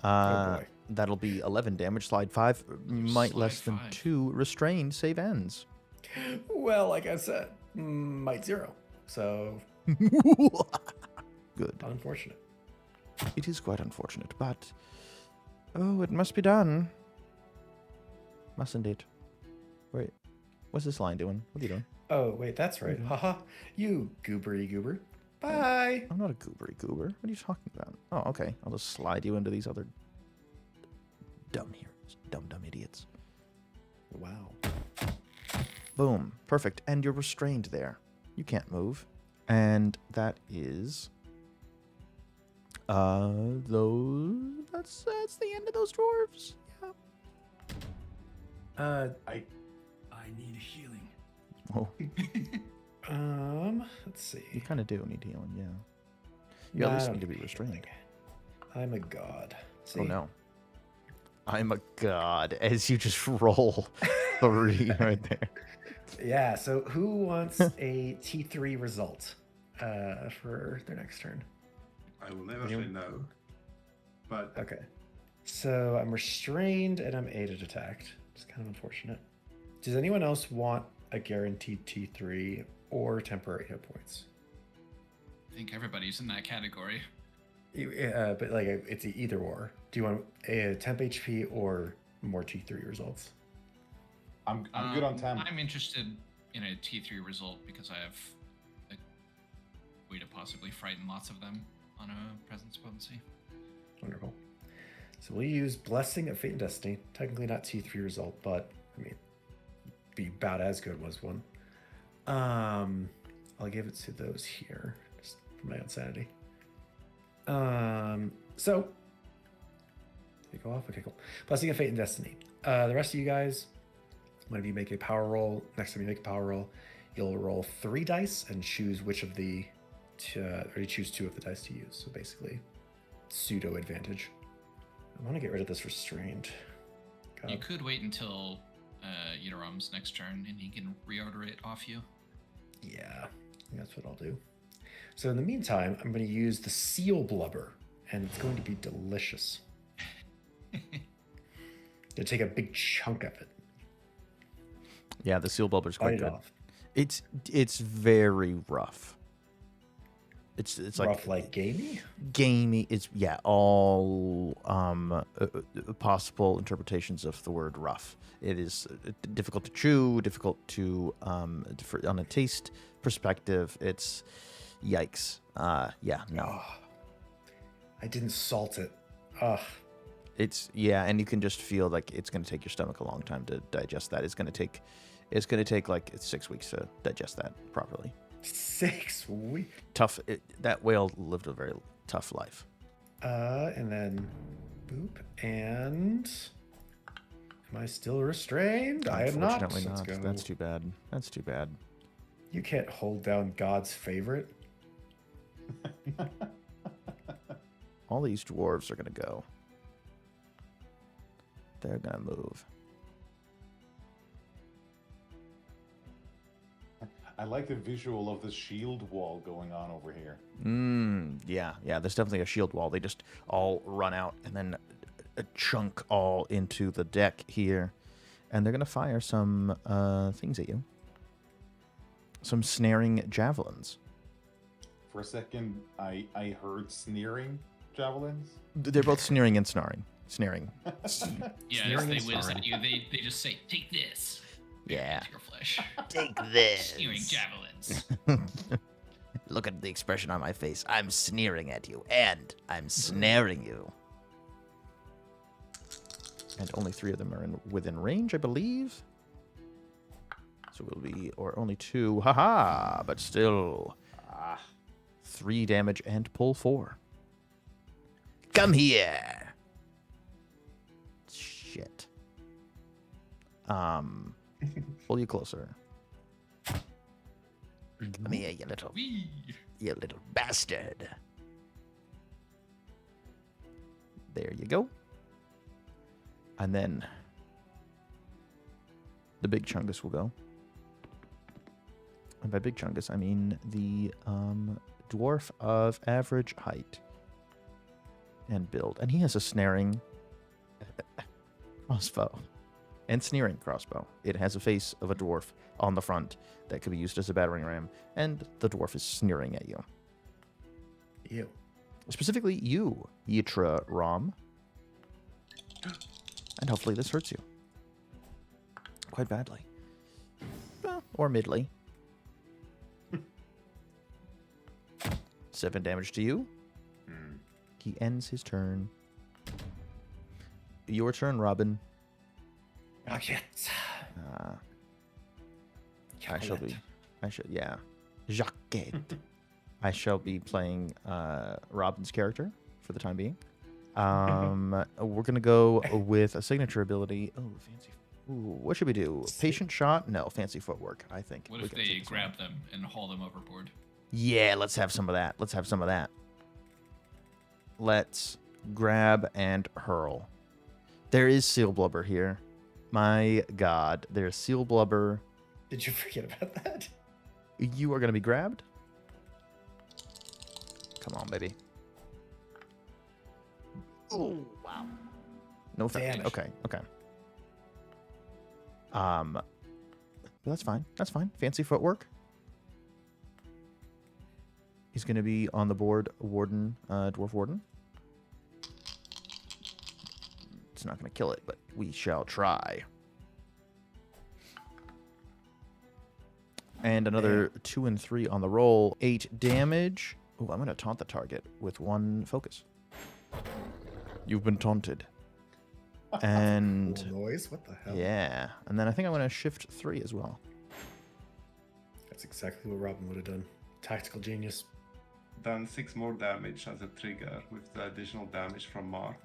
Oh, boy. That'll be 11 damage. Slide 5. Might Slide less than 5. 2. Restrained. Save ends. Well, like I said, might 0. So, Good. unfortunate. It is quite unfortunate, but... Oh, it must be done. Mustn't it? Wait. What's this line doing? What are you doing? Oh, wait, that's right. Haha. You goobery goober. Bye. I'm not a goobery goober. What are you talking about? Oh, okay. I'll just slide you into these other dumb heroes. Dumb idiots. Wow. Boom. Perfect. And you're restrained there. You can't move. And that is... That's the end of those dwarves. Yeah. I need healing. Oh, Let's see. you kind of do need healing, yeah. You at Nah, I least don't need to be need restrained. healing. I'm a god. See? Oh no. I'm a god, as you just roll 3 right there. Yeah, so who wants a T3 result for their next turn? I will never say no. But Okay. So I'm restrained and I'm aided attacked. It's kind of unfortunate. Does anyone else want a guaranteed T3 or temporary hit points? I think everybody's in that category. But like it's either or. Do you want a temp HP or more T3 results? I'm good on temp. I'm interested in a T3 result because I have a way to possibly frighten lots of them on a presence potency. Wonderful. So we'll use Blessing of Fate and Destiny. Technically not T3 result, but I mean, be about as good was one. I'll give it to those here, just for my own sanity. So you go off. Okay, cool. Blessing of Fate and Destiny. The rest of you guys, whenever you make a power roll, next time you make a power roll, you'll roll 3 dice and choose which of the, or you choose 2 of the dice to use. So basically, pseudo advantage. I want to get rid of this restrained. God. You could wait until Ytre-Rom's next turn and he can reorder it off you. Yeah, I think that's what I'll do. So in the meantime, I'm going to use the seal blubber, and it's going to be delicious. Gonna take a big chunk of it. Yeah, the seal blubber's Bite quite it good. off. It's very rough. It's Rough, like gamey? Gamey. It's all possible interpretations of the word rough. It is difficult to chew, difficult to on a taste perspective. It's yikes. Yeah, no. Oh, I didn't salt it. Ugh. And you can just feel like it's going to take your stomach a long time to digest that. It's going to take like 6 weeks to digest that properly. 6 weeks. Tough. That whale lived a very tough life. And then boop. And am I still restrained? I am not. Unfortunately Let's not. go. That's too bad. That's too bad. You can't hold down God's favorite. All these dwarves are going to go. They're going to move. I like the visual of the shield wall going on over here. Yeah. There's definitely a shield wall. They just all run out and then a chunk all into the deck here. And they're going to fire some things at you. Some snaring javelins. For a second, I heard sneering. javelins? They're both sneering and snaring. Snaring. Yeah, as Sneering they and whiz snarling. at you, they just say, "Take this." Yeah. Into your flesh. Take this. Sneering javelins. Look at the expression on my face. I'm sneering at you, and I'm snaring you. And only 3 of them are within range, I believe. So it will be, or only 2. Haha! But still. 3 damage and pull 4. Come here. Shit. Pull you closer. Come here, Whee! you little bastard. There you go. And then the big chungus will go. And by big chungus, I mean the dwarf of average height and build. And he has a snaring crossbow and sneering crossbow. It has a face of a dwarf on the front that could be used as a battering ram. And the dwarf is sneering at you. Ew. Specifically you, Ytre-Rom. And hopefully this hurts you. Quite badly. Well, or midly. 7 damage to you. He ends his turn. Your turn, Robin. Baggett. I shall be... yeah. Jacquotte. I shall be playing Robin's character for the time being. We're going to go with a signature ability. Oh, fancy. Ooh, what should we do? Patient shot? No, fancy footwork, I think. What We if can they take this one. grab them and haul them overboard? Yeah, let's have some of that. Let's have some of that. Let's grab and hurl. There is seal blubber here. My god, there's seal blubber. Did you forget about that? You are going to be grabbed. Come on, baby. Oh, wow. No thanks. Damage. Okay. But that's fine. That's fine. Fancy footwork. He's going to be on the board, warden, dwarf warden. It's not going to kill it, but we shall try. And another 2 and 3 on the roll. 8 damage. Oh, I'm going to taunt the target with 1 focus. You've been taunted. And Cool noise? What the hell? yeah, and then I think I'm going to shift 3 as well. That's exactly what Robin would have done. Tactical genius. Done 6 more damage as a trigger with the additional damage from Mark.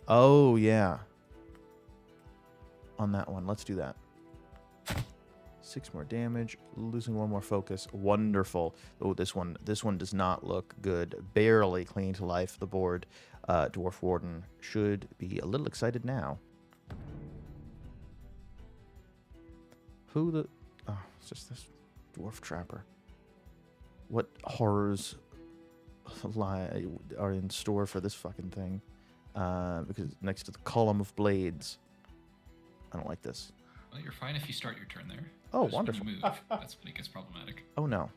Oh yeah. On that one, let's do that. 6 more damage, losing 1 more focus. Wonderful. Oh, this one does not look good. Barely clinging to life. The board, dwarf warden should be a little excited now. Who the? Oh, it's just this dwarf trapper. What horrors lie are in store for this fucking thing? Because next to the column of blades, I don't like this. Well, you're fine if you start your turn there. Oh, Just when wonderful. you move, that's when it gets problematic. Oh no.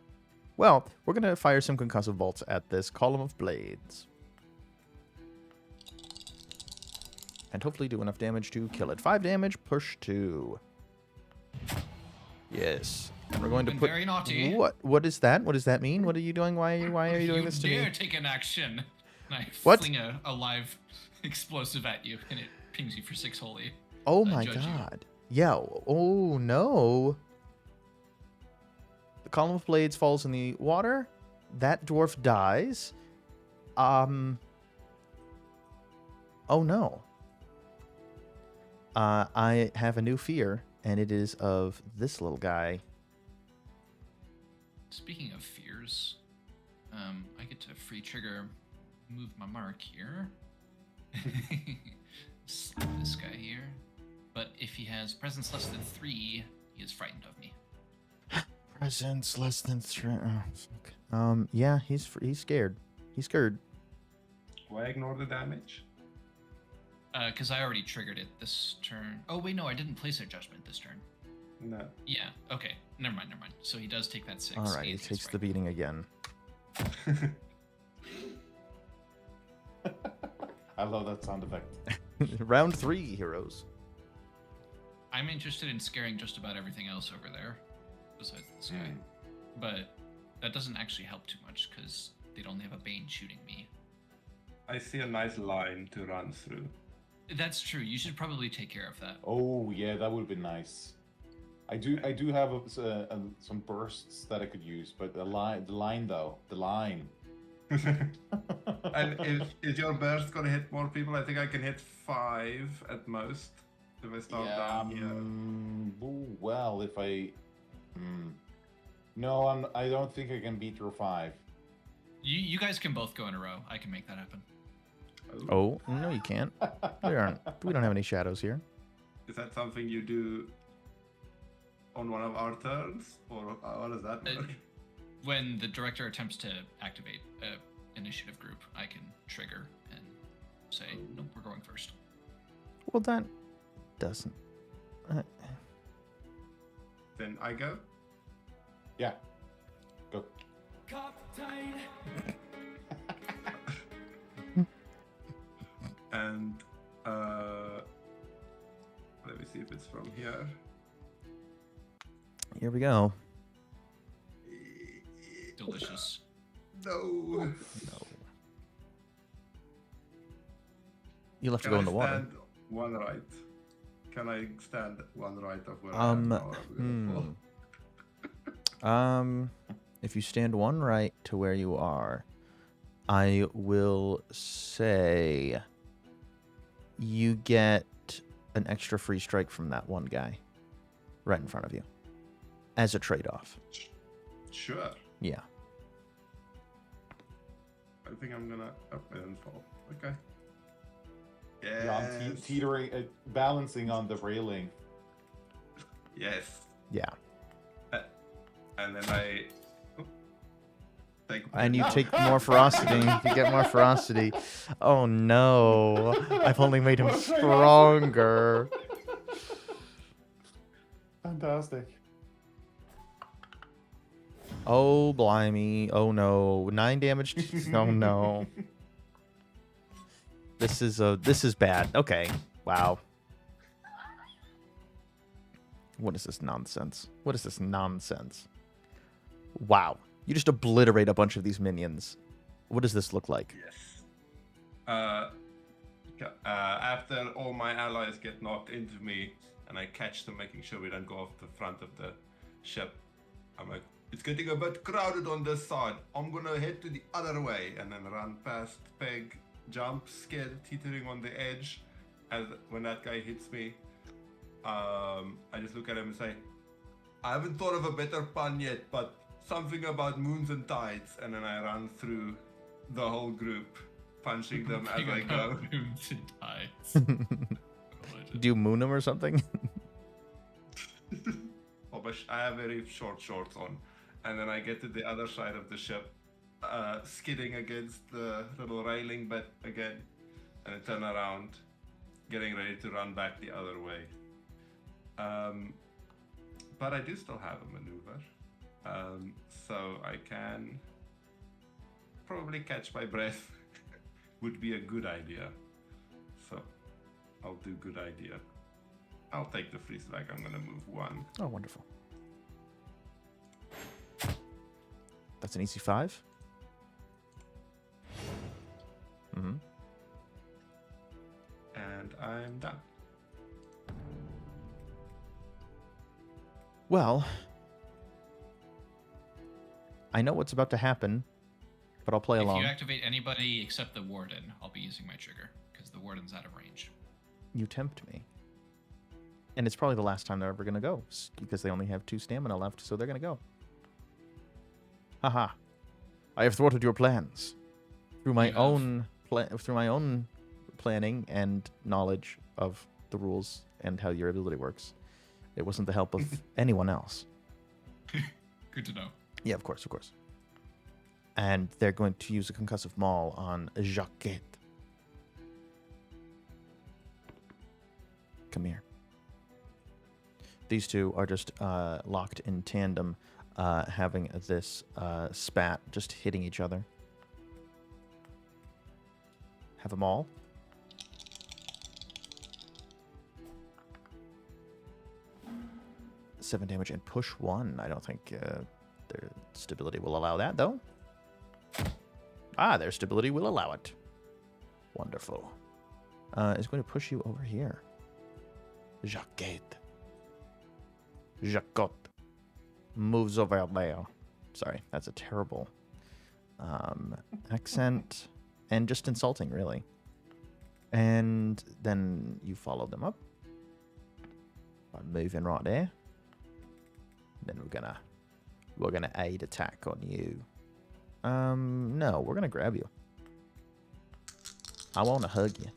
Well, we're gonna fire some concussive bolts at this column of blades. And hopefully do enough damage to kill it. 5 damage, push 2. Yes. And we're going to Been put... very naughty. What is that? What does that mean? What are you doing? Why are you doing this to dare me? take an action. And I What? fling a live explosive at you, and it pings you for 6 holy. Oh I my judge you. god. Yeah. Oh no. The column of blades falls in the water. That dwarf dies. Oh no. I have a new fear, and it is of this little guy. Speaking of fears, I get to free trigger move my mark here. Slap this guy here. But if he has presence less than 3, he is frightened of me. Presence less than 3. Oh, fuck. Yeah, he's scared. He's scared. Why ignore the damage? Because I already triggered it this turn. Oh, wait, no, I didn't place a judgment this turn. No. Yeah, okay. Never mind. So he does take that 6. All right, he and he's takes the frightened. beating again. I love that sound effect. Round 3, heroes. I'm interested in scaring just about everything else over there, besides this guy. But that doesn't actually help too much because they'd only have a Bane shooting me. I see a nice line to run through. That's true. You should probably take care of that. Oh yeah, that would be nice. I do have some bursts that I could use, but the line though, the line. And is your burst gonna hit more people? I think I can hit 5 at most if I start down here. Well, if I, no, I don't think I can beat your 5. You guys can both go in a row. I can make that happen. Oh, no, you can't. We don't have any shadows here. Is that something you do on one of our turns, or how does that work? When the director attempts to activate an initiative group, I can trigger and say, nope, we're going first. Well, that doesn't. Then I go. Yeah, go. Captain. And let me see if it's from here. Here we go. Delicious. No. You'll have to Can go I in the water. stand one right? Can I stand one right of where I am now, or I'm gonna fall? If you stand one right to where you are, I will say you get an extra free strike from that one guy right in front of you as a trade-off. Sure. Yeah. I think I'm gonna up and fall. Okay. Yeah, I'm Yes. teetering, balancing on the railing. Yes. Yeah. And then I take. And you take more ferocity. You get more ferocity. Oh no. I've only made him stronger. Fantastic. Oh blimey. Oh no. 9 damage. Oh no. This is bad. Okay. Wow. What is this nonsense? What is this nonsense? Wow. You just obliterate a bunch of these minions. What does this look like? Yes. After all my allies get knocked into me, and I catch them, making sure we don't go off the front of the ship, I'm like, it's getting a bit crowded on this side. I'm gonna head to the other way, and then run past Peg, jump, scared, teetering on the edge. As when that guy hits me, I just look at him and say, I haven't thought of a better pun yet, but something about moons and tides, and then I run through the whole group, punching them as I go. Moons and tides. Do you moon him or something? Oh, but I have very short shorts on, and then I get to the other side of the ship, skidding against the little railing bit again, and I turn around, getting ready to run back the other way. But I do still have a maneuver. So I can probably catch my breath would be a good idea. So I'll do good idea. I'll take the free strike. I'm gonna move 1. Oh, wonderful. That's an easy 5. Mm-hmm. And I'm done. Well, I know what's about to happen, but I'll play If along. you activate anybody except the warden, I'll be using my trigger because the warden's out of range. You tempt me. And it's probably the last time they're ever going to go, because they only have 2 stamina left, so they're going to go. Haha. I have thwarted your plans. Through my own planning and knowledge of the rules and how your ability works. It wasn't the help of anyone else. Good to know. Yeah, of course, of course. And they're going to use a concussive maul on Jacquotte. Come here. These two are just locked in tandem, having this spat, just hitting each other. Have a maul. 7 damage and push 1. I don't think their stability will allow that, though. Ah, their stability will allow it. Wonderful. Is going to push you over here. Jacquotte. Jacquotte moves over there. Sorry, that's a terrible accent. And just insulting, really. And then you follow them up. By moving right there. Then we're gonna aid attack on you. No, we're gonna grab you. I wanna hug you.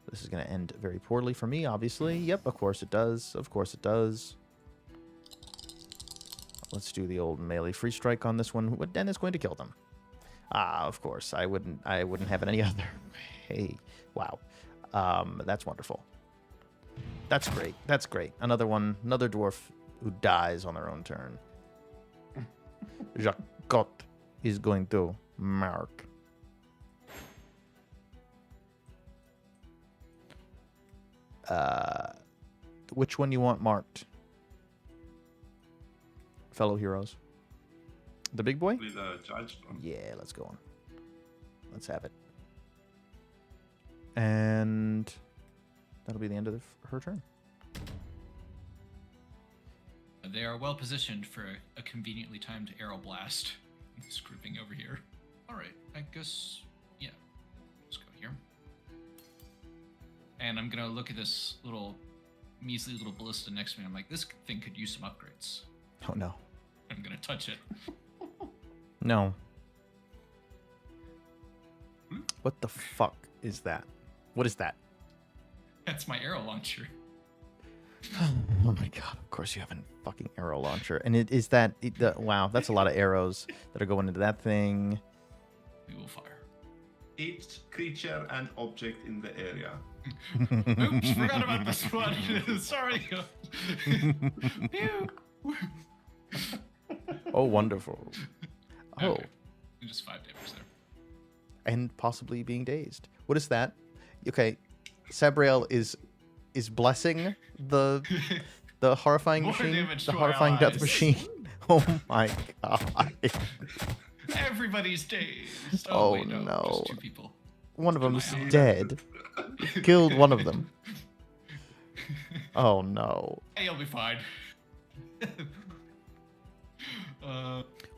This is gonna end very poorly for me, obviously. Yep, of course it does. Of course it does. Let's do the old melee free strike on this one. Then it's going to kill them. Ah, of course. I wouldn't have it any other. Hey, wow. That's wonderful. That's great. That's great. Another dwarf who dies on their own turn. Jacquotte is going to mark. Which one you want marked? Fellow heroes. The big boy? With a judge. Yeah, let's go on. Let's have it. And that'll be the end of her turn. They are well positioned for a conveniently timed arrow blast. This grouping over here. All right, I guess, yeah. Let's go here. And I'm gonna look at this measly little ballista next to me. I'm like, this thing could use some upgrades. Oh no. I'm gonna touch it. No. What the fuck is that? What is that? That's my arrow launcher. Oh my god, of course you have a fucking arrow launcher. And is that... wow, that's a lot of arrows that are going into that thing. We will fire. Each creature and object in the area. Oops, forgot about this one. Sorry. Pew. Oh, wonderful. Oh. Okay. Just 5 damage there. And possibly being dazed. What is that? Okay, Sabreal is blessing the horrifying More machine, damage the to our horrifying death allies. machine. Oh my god! Everybody's dazed. Oh, Wait, no. no. Just 2 people. One of To them's my ally. dead. Killed one of them. Oh no! Hey, you'll be fine.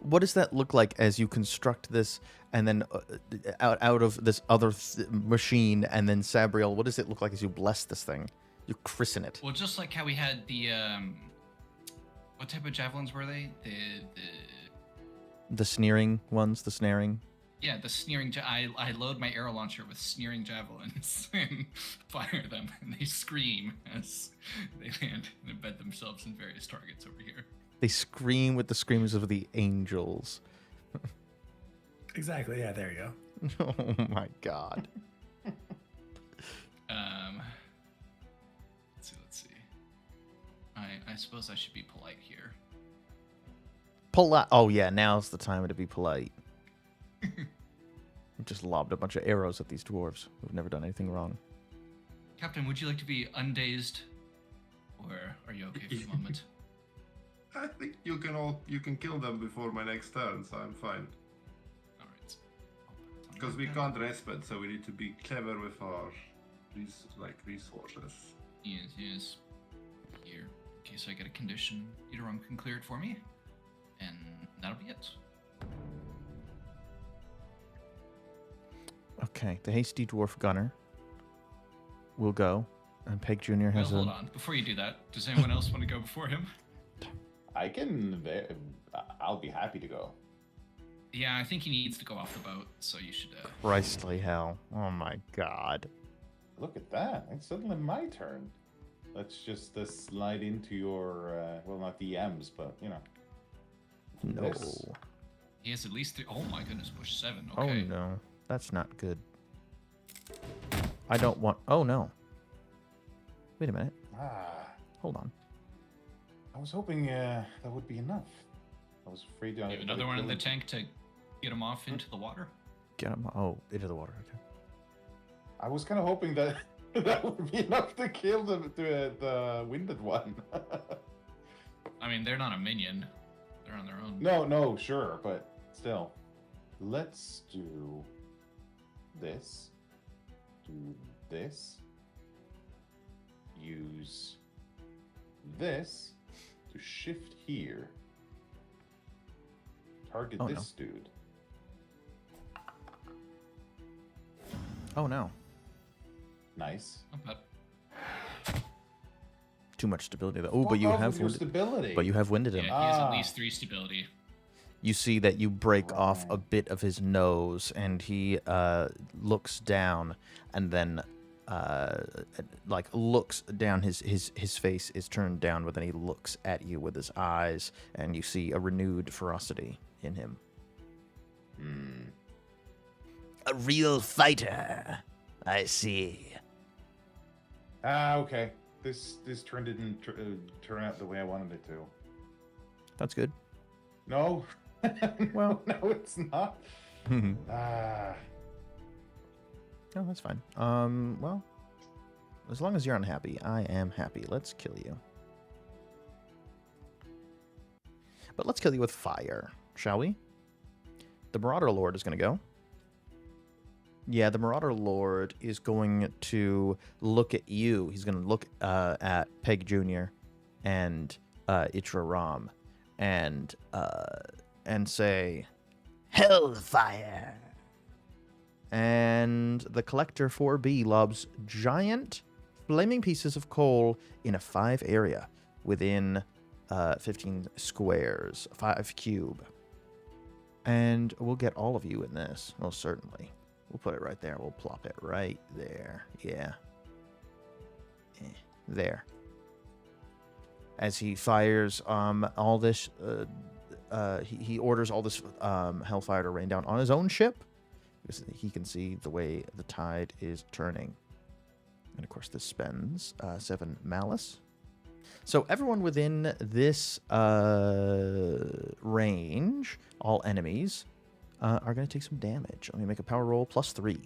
What does that look like as you construct this, and then out of this other machine, and then Sabreal? What does it look like as you bless this thing? You christen it. Well, just like how we had the what type of javelins were they? The sneering ones, the snaring. Yeah, the sneering. I load my arrow launcher with sneering javelins and fire them, and they scream as they land and embed themselves in various targets over here. They scream with the screams of the angels. Exactly. Yeah, there you go. Oh my god. Let's see. I suppose I should be polite here. Polite. Oh yeah, now's the time to be polite. I've just lobbed a bunch of arrows at these dwarves who've never done anything wrong. Captain, would you like to be undazed, or are you okay for the moment? I think you can kill them before my next turn, so I'm fine. All right. Because we can't respite, so we need to be clever with our resources. Yes. Here, in case I get a condition, Ytre-Rom can clear it for me, and that'll be it. Okay, the hasty dwarf gunner will go, and Peg Jr. Well, has hold on. Before you do that, does anyone else want to go before him? I'll be happy to go. Yeah, I think he needs to go off the boat, so you should. Christly hell! Oh my god! Look at that. It's suddenly my turn. Let's just slide into your, well, not DMs, but, you know. No. This. He has at least 3. Oh my goodness, push 7. Oh Okay. no, that's not good. I don't want. Oh no. Wait a minute. Hold on. I was hoping that would be enough. I was afraid to... You have another one in the tank to get him off into the water? Get him. Oh, into the water. Okay. I was kind of hoping that that would be enough to kill the winded one. I mean, they're not a minion. They're on their own. No, sure, but still. Let's do this. Do this. Use this to shift here. Target Oh, this dude. Oh no. Nice. Not bad. Too much stability. Oh, but Fuck you off have with your winded, stability. but you have winded Yeah, him. he has at Ah. least 3 stability. You see that you break off a Right. bit of his nose, and he looks down, and then like looks down. His face is turned down, but then he looks at you with his eyes, and you see a renewed ferocity in him. A real fighter. I see. Okay. This turn didn't turn out the way I wanted it to. That's good. No. Well- no, it's not. No, Ah. that's fine. Well, as long as you're unhappy, I am happy. Let's kill you. But let's kill you with fire, shall we? The Marauder Lord is going to go. Yeah, the Marauder Lord is going to look at you. He's going to look at Peg Jr. and Ytre-Rom and say, Hellfire. and the Collector 4B lobs giant flaming pieces of coal in a 5 area within 15 squares, 5 cube. And we'll get all of you in this, most certainly. We'll put it right there. We'll plop it right there. Yeah. There. As he fires all this, he orders all this hellfire to rain down on his own ship, because he can see the way the tide is turning. And of course, this spends 7 malice. So everyone within this range, all enemies, are going to take some damage. Let me make a power roll +3.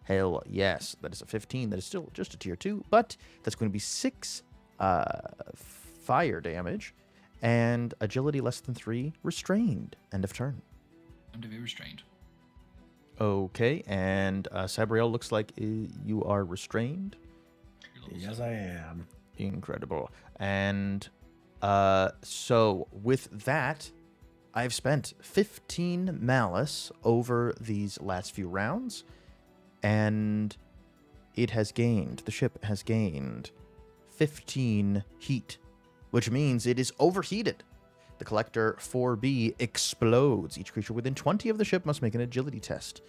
Hell yes, that is a 15. That is still just a tier 2, but that's going to be 6 fire damage and agility less than 3, restrained. End of turn. I'm to be restrained. Okay, and Sabreal, looks like you are restrained. Your level Yes, 7. I am. Incredible. And so with that, I've spent 15 malice over these last few rounds, and it has gained, the ship has gained 15 heat, which means it is overheated. The Collector 4B explodes. Each creature within 20 of the ship must make an agility test.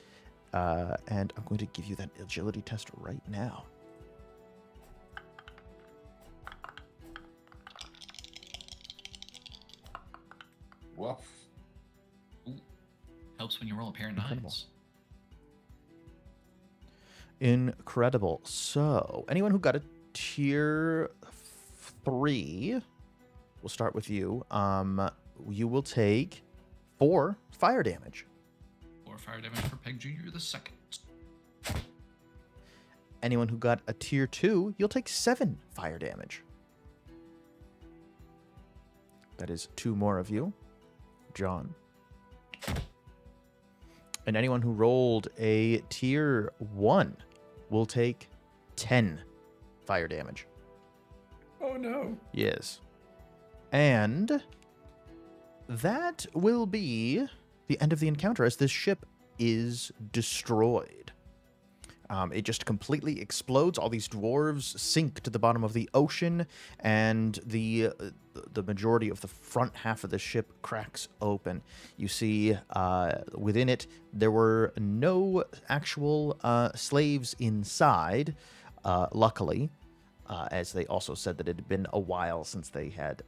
And I'm going to give you that agility test right now. Woof. Ooh. Helps when you roll a pair of Incredible. 9s. Incredible. So, anyone who got a tier 3, we'll start with you. You will take 4 fire damage. 4 fire damage for Peg Jr. the second. Anyone who got a tier 2, you'll take 7 fire damage. That is 2 more of you. John. And anyone who rolled a tier 1 will take 10 fire damage. Oh no. Yes. And that will be the end of the encounter as this ship is destroyed. It just completely explodes. All these dwarves sink to the bottom of the ocean, and the majority of the front half of the ship cracks open. You see within it, there were no actual slaves inside, luckily, as they also said that it had been a while since they had,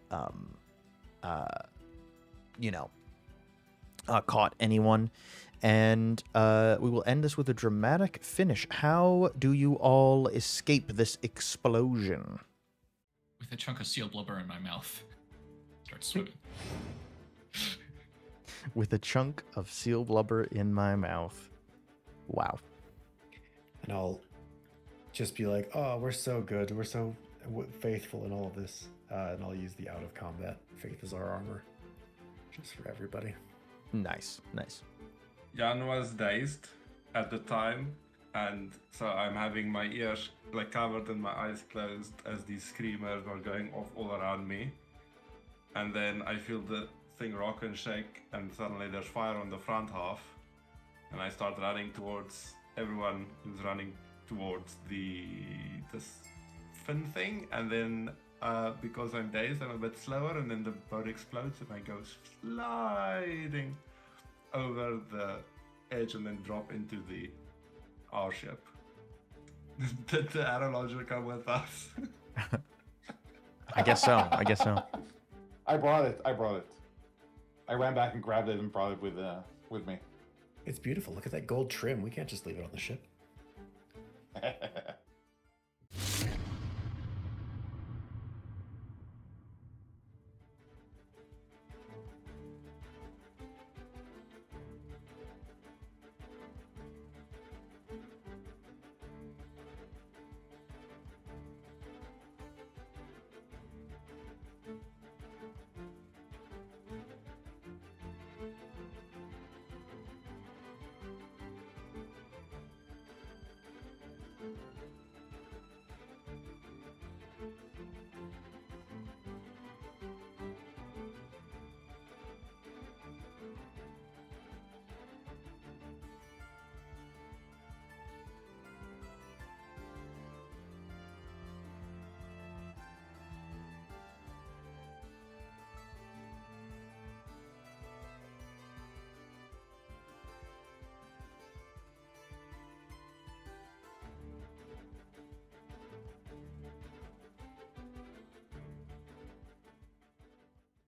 caught anyone. And we will end this with a dramatic finish. How do you all escape this explosion? With a chunk of seal blubber in my mouth. Start swimming. With a chunk of seal blubber in my mouth. Wow. And I'll just be like, oh, we're so good. We're so faithful in all of this, and I'll use the out of combat. Faith is our armor, just for everybody. Nice. Jan was dazed at the time, and so I'm having my ears like covered and my eyes closed as these screamers are going off all around me. And then I feel the thing rock and shake, and suddenly there's fire on the front half, and I start running towards everyone who's running towards this fin thing, and then because I'm dazed, I'm a bit slower, and then the boat explodes, and I go sliding over the edge and then drop into our ship. Did the arrow launcher come with us? I guess so. I brought it. I ran back and grabbed it and brought it with me. It's beautiful. Look at that gold trim. We can't just leave it on the ship.